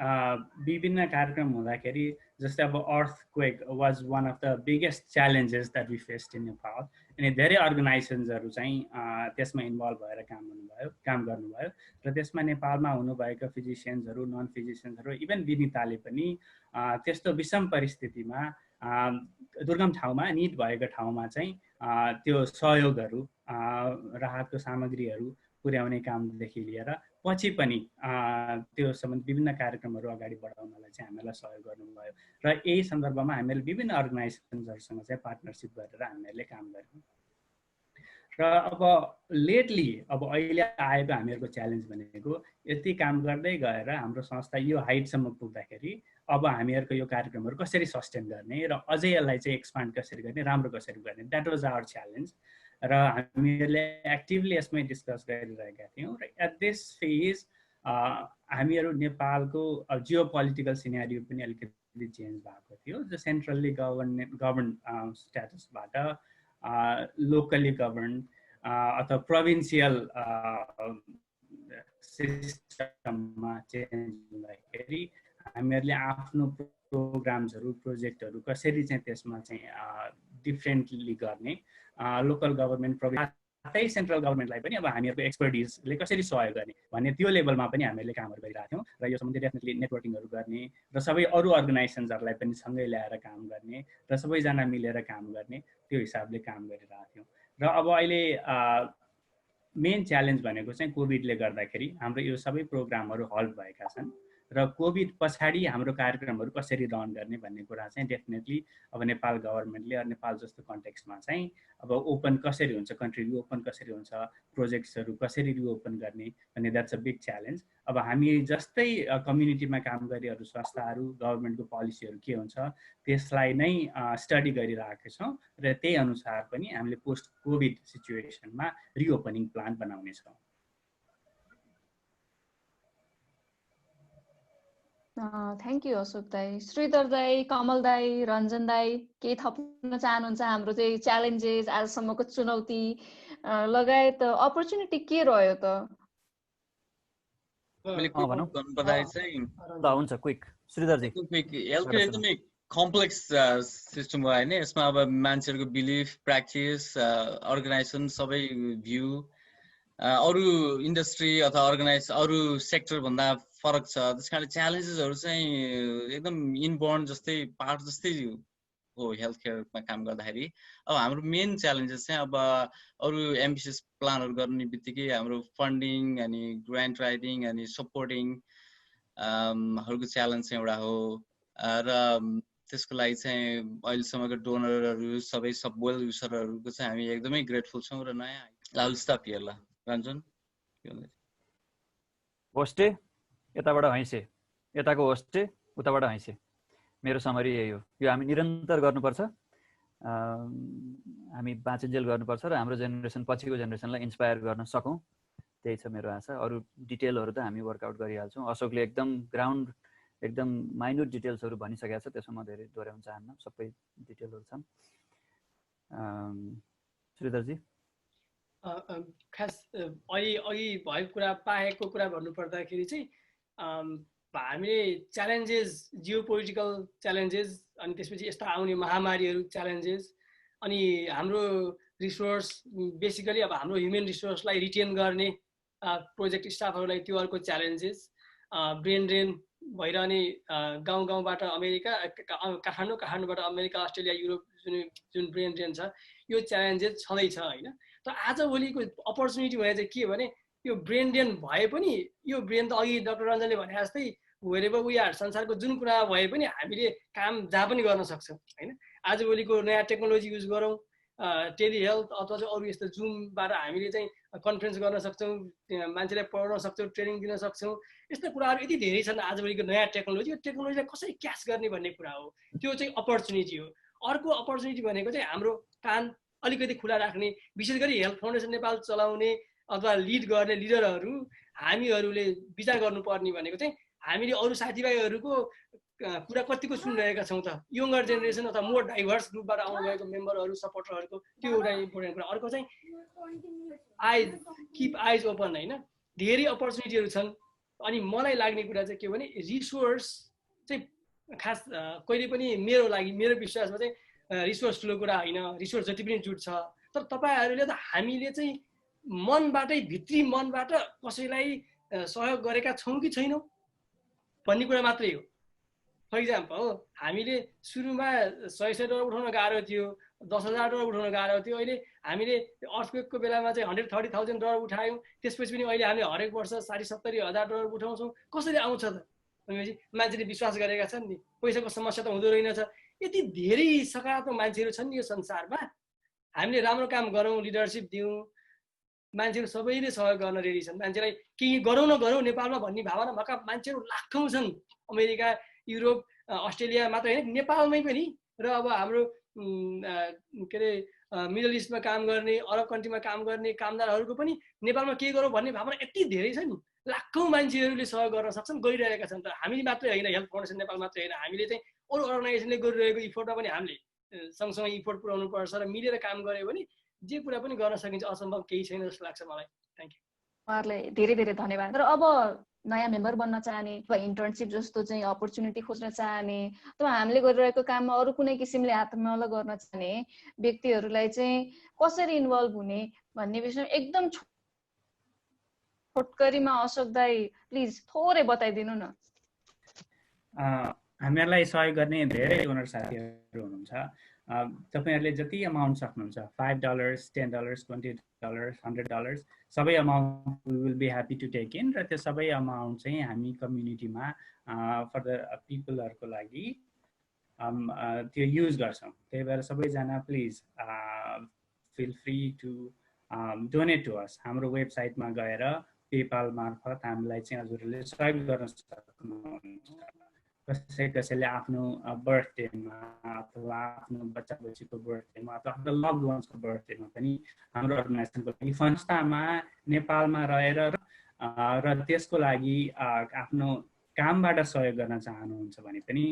विभिन्न कार्यक्रम हुँदाखेरि, जस्तै अब earthquake was one of the biggest challenges that we faced in Nepal. अनि धेरै अर्गनाइजेसन्सहरू चाहिँ त्यसमा इन्भल्भ भएर काम गर्नुभयो। र त्यसमा नेपालमा हुनुभएका फिजिसियन्सहरू, नन फिजिसियन्सहरू, इभन विनिताले पनि त्यस्तो विषम परिस्थितिमा दुर्गम ठाउँमा, निड भएको ठाउँमा चाहिँ त्यो सहयोगहरू, राहतको सामग्रीहरू पुर्याउने कामदेखि लिएर पछि पनि त्यो सम्बन्धी विभिन्न कार्यक्रमहरू अगाडि बढाउनलाई चाहिँ हामीलाई सहयोग गर्नुभयो। र यही सन्दर्भमा हामीहरूले विभिन्न अर्गनाइजेसन्सहरूसँग चाहिँ पार्टनरसिप गरेर हामीहरूले काम गऱ्यौँ। र अब लेटली अब अहिले आएको हामीहरूको च्यालेन्ज भनेको यति काम गर्दै गएर हाम्रो संस्था यो हाइटसम्म पुग्दाखेरि अब हामीहरूको यो कार्यक्रमहरू कसरी सस्टेन गर्ने र अझै यसलाई चाहिँ एक्सपान्ड कसरी गर्ने, राम्रो कसरी गर्ने, द्याट वाज आवर च्यालेन्ज। र हामीहरूले एक्टिभली यसमै डिस्कस गरिरहेका थियौँ। र एट दिस फेज हामीहरू नेपालको जियो पोलिटिकल सिनेरियो पनि अलिकति चेन्ज भएको थियो। जो सेन्ट्रल्ली गभर्न स्ट्याटसबाट लोकली गभर्न अथवा प्रोभिन्सियल सिस्टममा चेन्ज हुँदाखेरि हामीहरूले आफ्नो प्रोग्राम्सहरू, प्रोजेक्टहरू कसरी चाहिँ त्यसमा चाहिँ डिफ्रेन्टली गर्ने, लोकल गभर्मेन्ट साथै सेन्ट्रल गभर्मेन्टलाई पनि अब हामीहरूको एक्सपर्टिजले कसरी सहयोग गर्ने भन्ने त्यो लेभलमा पनि हामीहरूले कामहरू गरिरहेको थियौँ। र यो सम्बन्धी डेफिनेटली नेटवर्किङहरू गर्ने र सबै अरू अर्गनाइजेसन्सहरूलाई पनि सँगै ल्याएर काम गर्ने र सबैजना मिलेर काम गर्ने, त्यो हिसाबले काम गरिरहेको थियौँ। र अब अहिले मेन च्यालेन्ज भनेको चाहिँ कोभिडले गर्दाखेरि हाम्रो यो सबै प्रोग्रामहरू हल्ट भएका छन्। र कोभिड पछाडि हाम्रो कार्यक्रमहरू कसरी रन गर्ने भन्ने कुरा चाहिँ डेफिनेटली अब नेपाल गभर्मेन्टले नेपाल जस्तो कन्टेक्स्टमा चाहिँ अब ओपन कसरी हुन्छ, कन्ट्री रिओपन कसरी हुन्छ, प्रोजेक्ट्सहरू कसरी रिओपन गर्ने भन्ने द्याट्स अ बिग च्यालेन्ज। अब हामी जस्तै कम्युनिटीमा काम गरेहरू, संस्थाहरू, गभर्मेन्टको पोलिसीहरू के हुन्छ त्यसलाई नै स्टडी गरिरहेका छौँ। र त्यही अनुसार पनि हामीले पोस्ट कोभिड सिचुएसनमा रिओपनिङ प्लान बनाउनेछौँ। थ्याङ्क यू अशोक दाई। श्रीधर दाई, कमल दाई, रञ्जन दाई, केही थप्न चाहनुहुन्छ? हाम्रो चाहिँ च्यालेन्जेस, आजसम्मको चुनौती लगायत अपर्च्युनिटी के रह्यो त? हुन्छ क्विक श्रीधरजी। हेल्थकेयर एकदमै कम्प्लेक्स सिस्टम हो होइन। यसमा अब मान्छेहरूको बिलिफ, प्र्याक्टिस, अर्गनाइजेसन सबै भ्यू अरू इन्डस्ट्री अथवा अरू सेक्टरभन्दा फरक छ। त्यस कारण च्यालेन्जेसहरू चाहिँ एकदम इनबोर्न जस्तै पार्ट जस्तै हो हेल्थ केयरमा काम गर्दाखेरि। अब हाम्रो मेन च्यालेन्जेस चाहिँ अब अरू एम्बिसियस प्लानहरू गर्ने बित्तिकै हाम्रो फन्डिङ अनि ग्रान्ट राइटिङ अनि सपोर्टिङ हरूको च्यालेन्ज चाहिँ एउटा हो। र त्यसको लागि चाहिँ अहिलेसम्मको डोनरहरू सबै सब वेल युजरहरूको चाहिँ हामी एकदमै ग्रेटफुल छौँ। र नयाँ लाल स्टप हेर्ला रञ्जन होस्टे यताबाट हैँसे, यताको होस्टे उताबाट हैँसे। मेरो समरी यही हो। यो हामी निरन्तर गर्नुपर्छ, हामी बाँचिन्जेल गर्नुपर्छ र हाम्रो जेनेरेसन पछिको जेनेरेसनलाई इन्सपायर गर्न सकौँ, त्यही छ मेरो आशा। अरू डिटेलहरू त हामी वर्कआउट गरिहाल्छौँ। अशोकले एकदम ग्राउन्ड एकदम माइन्युट डिटेल्सहरू भनिसकेको छ, त्यसमा म धेरै दोहोऱ्याउन चाहन्न, सबै डिटेलहरू छन्। श्रीधरजी? खास अघि भएको कुरा पाएको कुरा भन्नुपर्दाखेरि चाहिँ हामीले च्यालेन्जेस, जियो पोलिटिकल च्यालेन्जेस, अनि त्यसपछि यस्ता आउने महामारीहरू च्यालेन्जेस, अनि हाम्रो रिसोर्स बेसिकली अब हाम्रो ह्युमन रिसोर्सलाई रिटेन गर्ने प्रोजेक्ट स्टाफहरूलाई त्यो अर्को च्यालेन्जेस, ब्रेन ड्रेन भइरहने गाउँ गाउँबाट अमेरिका, काठमाडौँबाट अमेरिका, अस्ट्रेलिया, युरोप जुन ब्रेन ड्रेन छ, यो च्यालेन्जेस छँदैछ होइन। तर आजभोलिको अपर्च्युनिटी भने चाहिँ के भने यो ब्रेन ड्रेन भए पनि यो ब्रेन त अघि डाक्टर रञ्जनले भने जस्तै वेरेभर वी आर, संसारको जुन कुरा भए पनि हामीले काम जहाँ पनि गर्न सक्छौँ होइन। आजभोलिको नयाँ टेक्नोलोजी युज गरौँ, टेलिहेल्थ अथवा चाहिँ अरू यस्तो जुमबाट हामीले चाहिँ कन्फरेन्स गर्न सक्छौँ, मान्छेलाई पढाउन सक्छौँ, ट्रेनिङ दिन सक्छौँ। यस्ता कुराहरू यति धेरै छन् आजभोलिको नयाँ टेक्नोलोजी। यो टेक्नोलोजीलाई कसरी क्याच गर्ने भन्ने कुरा हो, त्यो चाहिँ अपर्च्युनिटी हो। अर्को अपर्च्युनिटी भनेको चाहिँ हाम्रो कान अलिकति खुला राख्ने, विशेष गरी हेल्थ फाउन्डेसन नेपाल चलाउने अथवा लिड गर्ने लिडरहरू हामीहरूले विचार गर्नुपर्ने भनेको चाहिँ हामीले अरू साथीभाइहरूको कुरा कतिको सुनिरहेका छौँ त, यङ्गर जेनेरेसन अथवा मोर डाइभर्स ग्रुपबाट आउनुभएको मेम्बरहरू, सपोर्टरहरूको, त्यो एउटा इम्पोर्टेन्ट कुरा। अर्को चाहिँ किप आइज ओपन होइन, धेरै अपर्च्युनिटीहरू छन्। अनि मलाई लाग्ने कुरा चाहिँ के भने रिसोर्स चाहिँ खास कहिले पनि मेरो लागि, मेरो विश्वासमा चाहिँ रिसोर्स ठुलो कुरा होइन, रिसोर्स जति पनि जुट्छ। तर तपाईँहरूले त हामीले चाहिँ मनबाटै, भित्री मनबाट कसैलाई सहयोग गरेका छौँ कि छैनौँ भन्ने कुरा मात्रै हो। फर इक्जाम्पल हामीले सुरुमा 100 डलर उठाउन गाह्रो थियो, 10,000 डलर उठाउन गाह्रो थियो। अहिले हामीले अर्थक्वेकको बेलामा चाहिँ 130,000 डलर उठायौँ। त्यसपछि पनि अहिले हामीले हरेक वर्ष 60-70,000 डलर उठाउँछौँ। कसरी आउँछ त भनेपछि मान्छेले विश्वास गरेका छन् नि, पैसाको समस्या त हुँदो रहेनछ। यति धेरै सकारात्मक मान्छेहरू छन् नि यो संसारमा। हामीले राम्रो काम गरौँ, लिडरसिप दिउँ, मान्छेहरू सबैले सहयोग गर्न रेडी छन्। मान्छेलाई केही गरौँ न गरौँ नेपालमा भन्ने भावना भएका मान्छेहरू लाखौँ छन्। अमेरिका, युरोप, अस्ट्रेलिया मात्र होइन, नेपालमै पनि। र अब हाम्रो के अरे मिडल इस्टमा काम गर्ने, अरब कन्ट्रीमा काम गर्ने कामदारहरूको पनि नेपालमा के गरौँ भन्ने भावना यति धेरै छ नि, लाखौँ मान्छेहरूले सहयोग गर्न सक्छन्, गरिरहेका छन्। तर हामी मात्रै होइन, हेल्थ फाउन्डेसन नेपाल मात्रै होइन, हामीले चाहिँ अरू अर्गनाइजेसनले गरिरहेको इफोर्टमा पनि हामीले सँगसँगै इफोर्ट पुऱ्याउनु पर्छ। र मिलेर काम गऱ्यो भने जे कुरा पनि गर्न सकिन्छ, असम्भव केही छैन जस्तो लाग्छ मलाई। Thank you. उहाँहरूलाई धेरै धेरै धन्यवाद। र अब नयाँ मेम्बर बन्न चाहने वा इन्टर्नसिप जस्तो चाहिँ अपर्च्युनिटी खोज्न चाहने अथवा हामीले गरिरहेको काममा अरू कुनै किसिमले हातमालो गर्न चाहने व्यक्तिहरूलाई चाहिँ कसरी इन्भल्भ हुने भन्ने विषयमा एकदम छोटकरीमा अशोक दाई प्लिज थोरै बताइदिनु न। हामीहरूलाई सहयोग गर्ने धेरै ओनर साथीहरू हुनुहुन्छ। तपाईँहरूले जति अमाउन्ट सक्नुहुन्छ, $5, $10, $20, $100, सबै amount we will be happy to take in. र त्यो सबै अमाउन्ट चाहिँ हामी कम्युनिटीमा फर द पिपलहरूको लागि त्यो युज गर्छौँ। त्यही भएर सबैजना please feel free to donate to us. हाम्रो वेबसाइटमा गएर पेपाल मार्फत हामीलाई चाहिँ हजुरहरूले सहयोग गर्न सक्नुहुन्छ। कसैले आफ्नो बर्थडेमा अथवा आफ्नो बच्चा बच्चीको बर्थडेमा अथवा आफ्नो लभड वान्सको बर्थडेमा पनि हाम्रो अर्गनाइजेसनको लागि संस्थामा नेपालमा रहेर र त्यसको लागि आफ्नो कामबाट सहयोग गर्न चाहनुहुन्छ भने पनि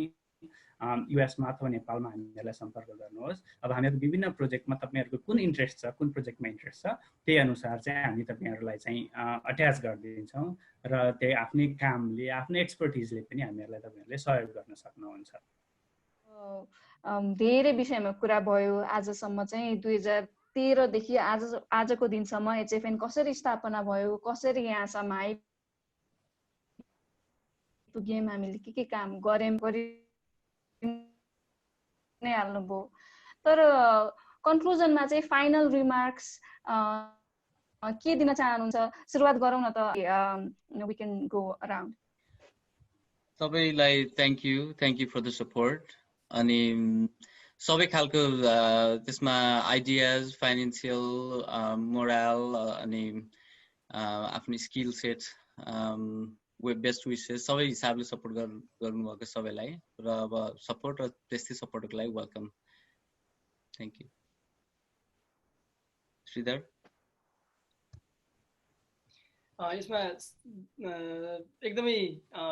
युएसमा अथवा नेपालमा हामीहरूलाई सम्पर्क गर्नुहोस्। अब हामीहरूको विभिन्न प्रोजेक्टमा तपाईँहरूको कुन इन्ट्रेस्ट छ, कुन प्रोजेक्टमा इन्ट्रेस्ट छ, त्यही अनुसार चाहिँ हामी तपाईँहरूलाई चाहिँ अट्याच गरिदिन्छौँ र त्यही आफ्नै कामले, आफ्नो एक्सपर्टिजले पनि हामीहरूलाई तपाईँहरूले सहयोग गर्न सक्नुहुन्छ। धेरै विषयमा कुरा भयो आजसम्म चाहिँ 2013 देखि आजको दिनसम्म एचएफएन कसरी स्थापना भयो, कसरी यहाँसम्म आइपुग्यौँ, हामीले के काम गर्यौँ नै हाल्नुभयो। तर कन्क्लुजनमा चाहिँ फाइनल रिमार्क्स के दिन चाहनुहुन्छ? सुरुवात गरौँ न त, वी क्यान गो अराउन्ड। सबैलाई thank you for the support. अनि सबै खालको त्यसमा आइडियाज, फाइनेन्सियल, मोरल अनि आफ्नो स्किल सेट, बेस्ट विसेस सबै हिसाबले सपोर्ट गर्नुभएको सबैलाई। र अब सपोर्ट र त्यस्तै सपोर्टको लागि वेलकम। Thank you. श्रीधर? यसमा एकदमै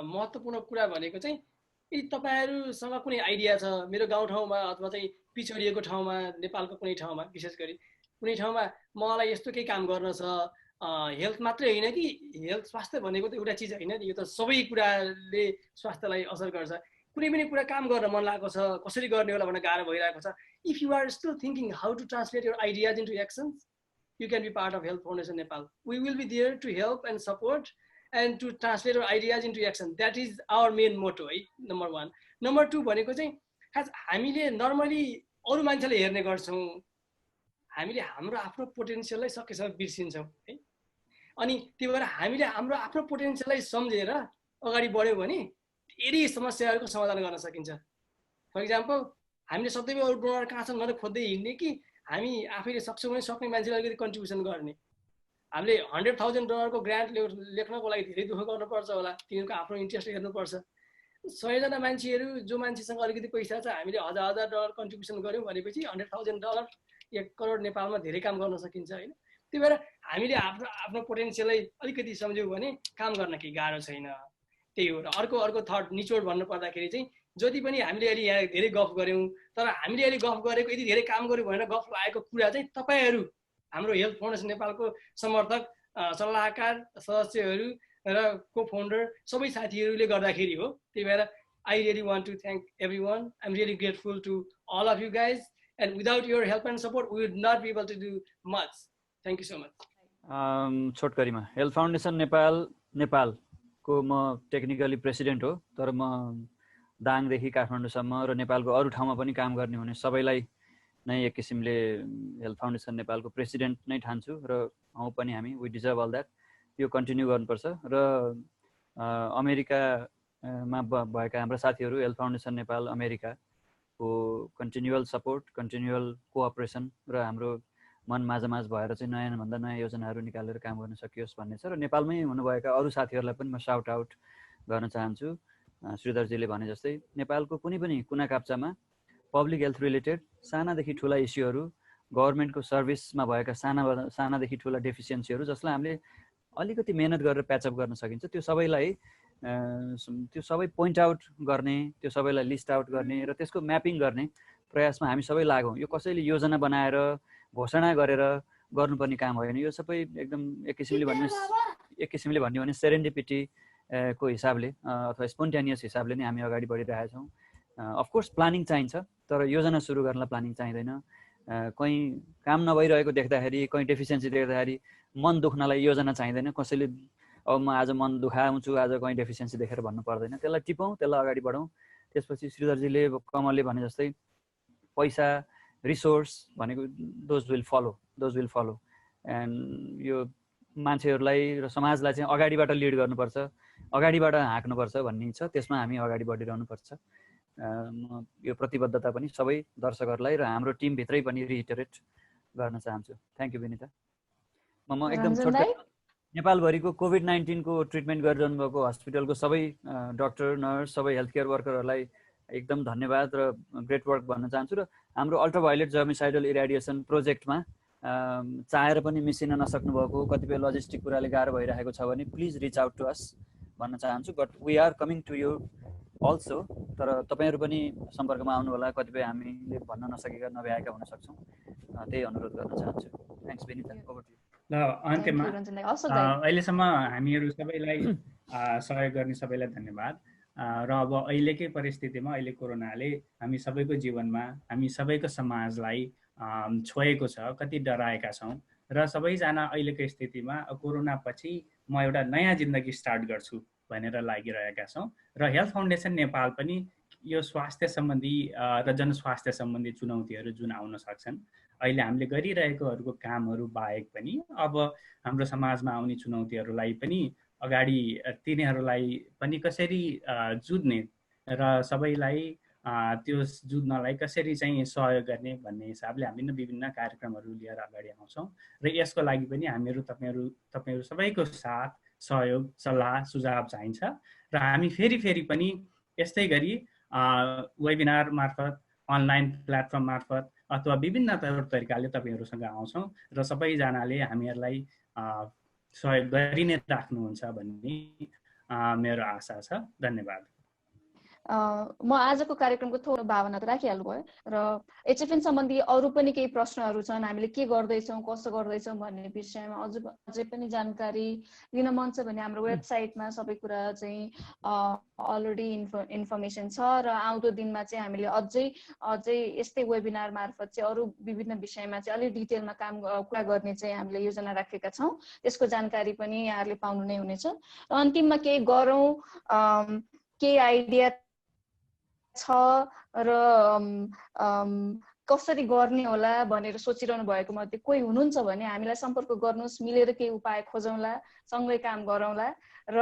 महत्त्वपूर्ण कुरा भनेको चाहिँ यदि तपाईँहरूसँग कुनै आइडिया छ मेरो गाउँठाउँमा अथवा चाहिँ पिछडिएको ठाउँमा, नेपालको कुनै ठाउँमा विशेष गरी कुनै ठाउँमा मलाई यस्तो केही काम गर्न छ, हेल्थ मात्रै होइन कि हेल्थ स्वास्थ्य भनेको त एउटा चिज होइन नि, यो त सबै कुराले स्वास्थ्यलाई असर गर्छ। कुनै पनि कुरा काम गर्न मन लागेको छ, कसरी गर्ने होला भनेर गाह्रो भइरहेको छ, if you are still thinking how to translate your ideas into actions, you can be part of Health Foundation Nepal. We will be there to help and support and to translate our ideas into action. That is our main motto, है, number 1. Number 2 भनेको चाहिँ खास हामीले normally अरू मान्छेले हेर्ने गर्छौँ, हामीले हाम्रो आफ्नो पोटेन्सियललाई सकेसम्म बिर्सिन्छौँ है। अनि त्यही भएर हामीले हाम्रो आफ्नो पोटेन्सियललाई सम्झेर अगाडि बढ्यौँ भने धेरै समस्याहरूको समाधान गर्न सकिन्छ। फर इक्जाम्पल, हामीले सधैँ अरू डोनर कहाँ छन् भनेर खोज्दै हिँड्ने कि हामी आफैले सक्छौँ भने सक्ने मान्छेलाई अलिकति कन्ट्रिब्युसन गर्ने। हामीले 100,000 डलरको ग्रान्ट लेख्नको लागि धेरै दुःख गर्नुपर्छ होला, तिनीहरूको आफ्नो इन्ट्रेस्ट हेर्नुपर्छ। 100 जना मान्छेहरू जो मान्छेसँग अलिकति पैसा छ, हामीले 1000 डलर कन्ट्रिब्युसन गऱ्यौँ भनेपछि 100,000 डलर 1 करोड नेपालमा धेरै काम गर्न सकिन्छ होइन। त्यही भएर हामीले आफ्नो पोटेन्सियललाई अलिकति सम्झ्यौँ भने काम गर्न केही गाह्रो छैन। त्यही हो। र अर्को थर्ड निचोड भन्नु पर्दाखेरि चाहिँ जति पनि हामीले अहिले यहाँ धेरै गफ गऱ्यौँ, तर हामीले अहिले गफ गरेको यति धेरै काम गऱ्यौँ भनेर गफ आएको कुरा चाहिँ तपाईँहरू हाम्रो हेल्थ फाउन्डेसन नेपालको समर्थक, सल्लाहकार, सदस्यहरू र को फाउन्डर सबै साथीहरूले गर्दाखेरि हो। त्यही भएर I really want to thank everyone. I'm really grateful to all of you guys, and without your help and support we would not be able to do much. Thank you so much. छोटकरीमा health foundation नेपालको म technically president हो, तर म दाङदेखि काठमाडौँसम्म र नेपालको अरू ठाउँमा पनि काम गर्ने हुने सबैलाई नै एक किसिमले हेल्थ फाउन्डेसन नेपालको प्रेसिडेन्ट नै ठान्छु र हौ पनि हामी वी डिजर्भ अल द्याट। यो कन्टिन्यू गर्नुपर्छ र अमेरिकामा भएका हाम्रा साथीहरू हेल्थ फाउन्डेसन नेपाल अमेरिकाको कन्टिन्युअल सपोर्ट, कन्टिन्युअल कोअपरेसन र हाम्रो मन माझ भएर चाहिँ नयाँभन्दा नयाँ योजनाहरू निकालेर काम गर्न सकियोस् भन्ने छ। र नेपालमै हुनुभएका अरू साथीहरूलाई पनि म साउट आउट गर्न चाहन्छु। श्रीधरजीले भने जस्तै नेपालको कुनै पनि कुना काप्चामा पब्लिक हेल्थ रिलेटेड सानादेखि ठुला इस्युहरू, गभर्मेन्टको सर्भिसमा भएका सानादेखि ठुला डेफिसियन्सीहरू जसलाई हामीले अलिकति मेहनत गरेर प्याचअप गर्न सकिन्छ, त्यो सबै पोइन्ट आउट गर्ने, त्यो सबैलाई लिस्ट आउट गर्ने र त्यसको म्यापिङ गर्ने प्रयासमा हामी सबै लागौँ। यो कसैले योजना बनाएर घोषणा गरेर गर्नुपर्ने काम होइन, यो सबै एकदम एक किसिमले भन्यो भने सेरेन्डिपिटी को हिसाबले अथवा स्पोन्टेनियस हिसाबले नै हामी अगाडि बढिरहेका छौँ। अफकोर्स प्लानिङ चाहिन्छ, तर योजना सुरु गर्नलाई प्लानिङ चाहिँदैन। कहीँ काम नभइरहेको देख्दाखेरि, कहीँ डेफिसियन्सी देख्दाखेरि मन दुख्नलाई योजना चाहिँदैन। कसैले अब म आज मन दुखाउँछु, आज कहीँ डेफिसियन्सी देखेर भन्नु पर्दैन, त्यसलाई टिपौँ, त्यसलाई अगाडि बढौँ। त्यसपछि श्रीधरजीले कमलले भने जस्तै पैसा, रिसोर्स भनेको दोज विल फलो एन्ड यो मान्छेहरूलाई र समाजलाई चाहिँ अगाडिबाट लिड गर्नुपर्छ, अगाडिबाट हाँक्नुपर्छ भन्ने छ। त्यसमा हामी अगाडि बढिरहनुपर्छ। यो प्रतिबद्धता पनि सबै दर्शकहरूलाई र हाम्रो टिमभित्रै पनि रिइटरेट गर्न चाहन्छु। Thank you Vinita. म एकदम छोटो नेपालभरिको कोभिड-19 को ट्रिटमेन्ट गरिरहनु भएको हस्पिटलको सबै डाक्टर, नर्स, सबै हेल्थ केयर वर्करहरूलाई एकदम धन्यवाद र ग्रेट वर्क भन्न चाहन्छु। र हाम्रो अल्ट्राभायोलेट जर्मिसाइडल इरेडिएसन प्रोजेक्टमा चाहेर पनि मिसिन नसक्नु भएको कतिपय लजिस्टिक कुराले गाह्रो भइरहेको छ भने please reach out to us भन्न चाहन्छु। But we are coming to you also. तर तपाईँहरू पनि सम्पर्कमा आउनु होला, कतिपय हामीले भन्न नसकेका नभ्याएका हुन सक्छौँ, त्यही अनुरोध गर्न चाहन्छु। Thanks Vinita, over to you. ल अन्त्यमा अहिलेसम्म हामीहरू सबैलाई सहयोग गर्ने सबैलाई धन्यवाद। र अब अहिलेकै परिस्थितिमा, अहिले कोरोनाले हामी सबैको जीवनमा, हामी सबैको समाजलाई छोएको छ, कति डराएका छौँ र सबैजना अहिलेको स्थितिमा कोरोना पछि म एउटा नयाँ जिन्दगी स्टार्ट गर्छु भनेर लागिरहेका छौँ। र हेल्थ फाउन्डेसन नेपाल पनि यो स्वास्थ्य सम्बन्धी र जनस्वास्थ्य सम्बन्धी चुनौतीहरू जुन आउन सक्छन्, अहिले हामीले गरिरहेकोहरूको कामहरू बाहेक पनि अब हाम्रो समाजमा आउने चुनौतीहरूलाई पनि अगाडि तिनीहरूलाई पनि कसरी जुझ्ने र सबैलाई त्यो जुझ्नलाई कसरी चाहिँ सहयोग गर्ने भन्ने हिसाबले हामीले विभिन्न कार्यक्रमहरू लिएर अगाडि आउँछौँ। र यसको लागि पनि हामीहरू तपाईँहरू सबैको साथ, सहयोग, सल्लाह, सुझाव चाहिन्छ। र हामी फेरि पनि यस्तै गरी वेबिनार मार्फत, अनलाइन प्लेटफर्म मार्फत अथवा विभिन्न तरिकाले तपाईँहरूसँग आउँछौँ र सबैजनाले हामीहरूलाई सहयोग गरि नै राख्नुहुन्छ भन्ने मेरो आशा छ। धन्यवाद। म आजको कार्यक्रमको थोरै भावना त राखिहाल्नु भयो र एचएफएन सम्बन्धी अरू पनि केही प्रश्नहरू छन्, हामीले के गर्दैछौँ कसो गर्दैछौँ भन्ने विषयमा अझै पनि जानकारी लिन मन छ भने हाम्रो वेबसाइटमा सबै कुरा चाहिँ अलरेडी इन्फर्मेसन छ र आउँदो दिनमा चाहिँ हामीले अझै यस्तै वेबिनार मार्फत चाहिँ अरू विभिन्न विषयमा चाहिँ अलिक डिटेलमा कुरा गर्ने चाहिँ हामीले योजना राखेका छौँ। त्यसको जानकारी पनि यहाँहरूले पाउनु नै हुनेछ। र अन्तिममा केही गरौँ, केही आइडिया छ र कसरी गर्ने होला भनेर सोचिरहनु भएको मध्ये कोही हुनुहुन्छ भने हामीलाई सम्पर्क गर्नुहोस्, मिलेर केही उपाय खोजौँला, सँगै काम गरौँला र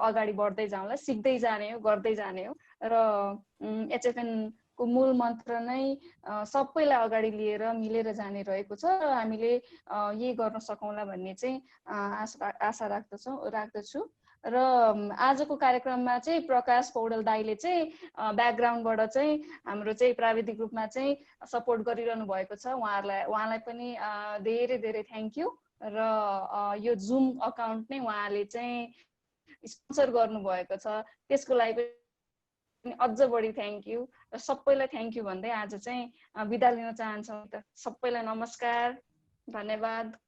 अगाडि बढ्दै जाउँला। सिक्दै जाने हो, गर्दै जाने हो र एचएफएन को मूल मन्त्र नै सबैलाई अगाडि लिएर मिलेर जाने रहेको छ र हामीले यही गर्न सकौँला भन्ने चाहिँ आशा राख्दछु। र आजको कार्यक्रममा चाहिँ प्रकाश पौडेल दाइले चाहिँ ब्याकग्राउन्डबाट चाहिँ हाम्रो चाहिँ प्राविधिक रूपमा चाहिँ सपोर्ट गरिरहनु भएको छ। उहाँलाई पनि धेरै धेरै थ्याङ्क यू। र यो जुम अकाउन्ट नै उहाँले चाहिँ स्पोन्सर गर्नुभएको छ, त्यसको लागि पनि अझ बढी थ्याङ्क यू। र सबैलाई थ्याङ्क यू भन्दै आज चाहिँ बिदा लिन चाहन्छौँ। सबैलाई नमस्कार, धन्यवाद।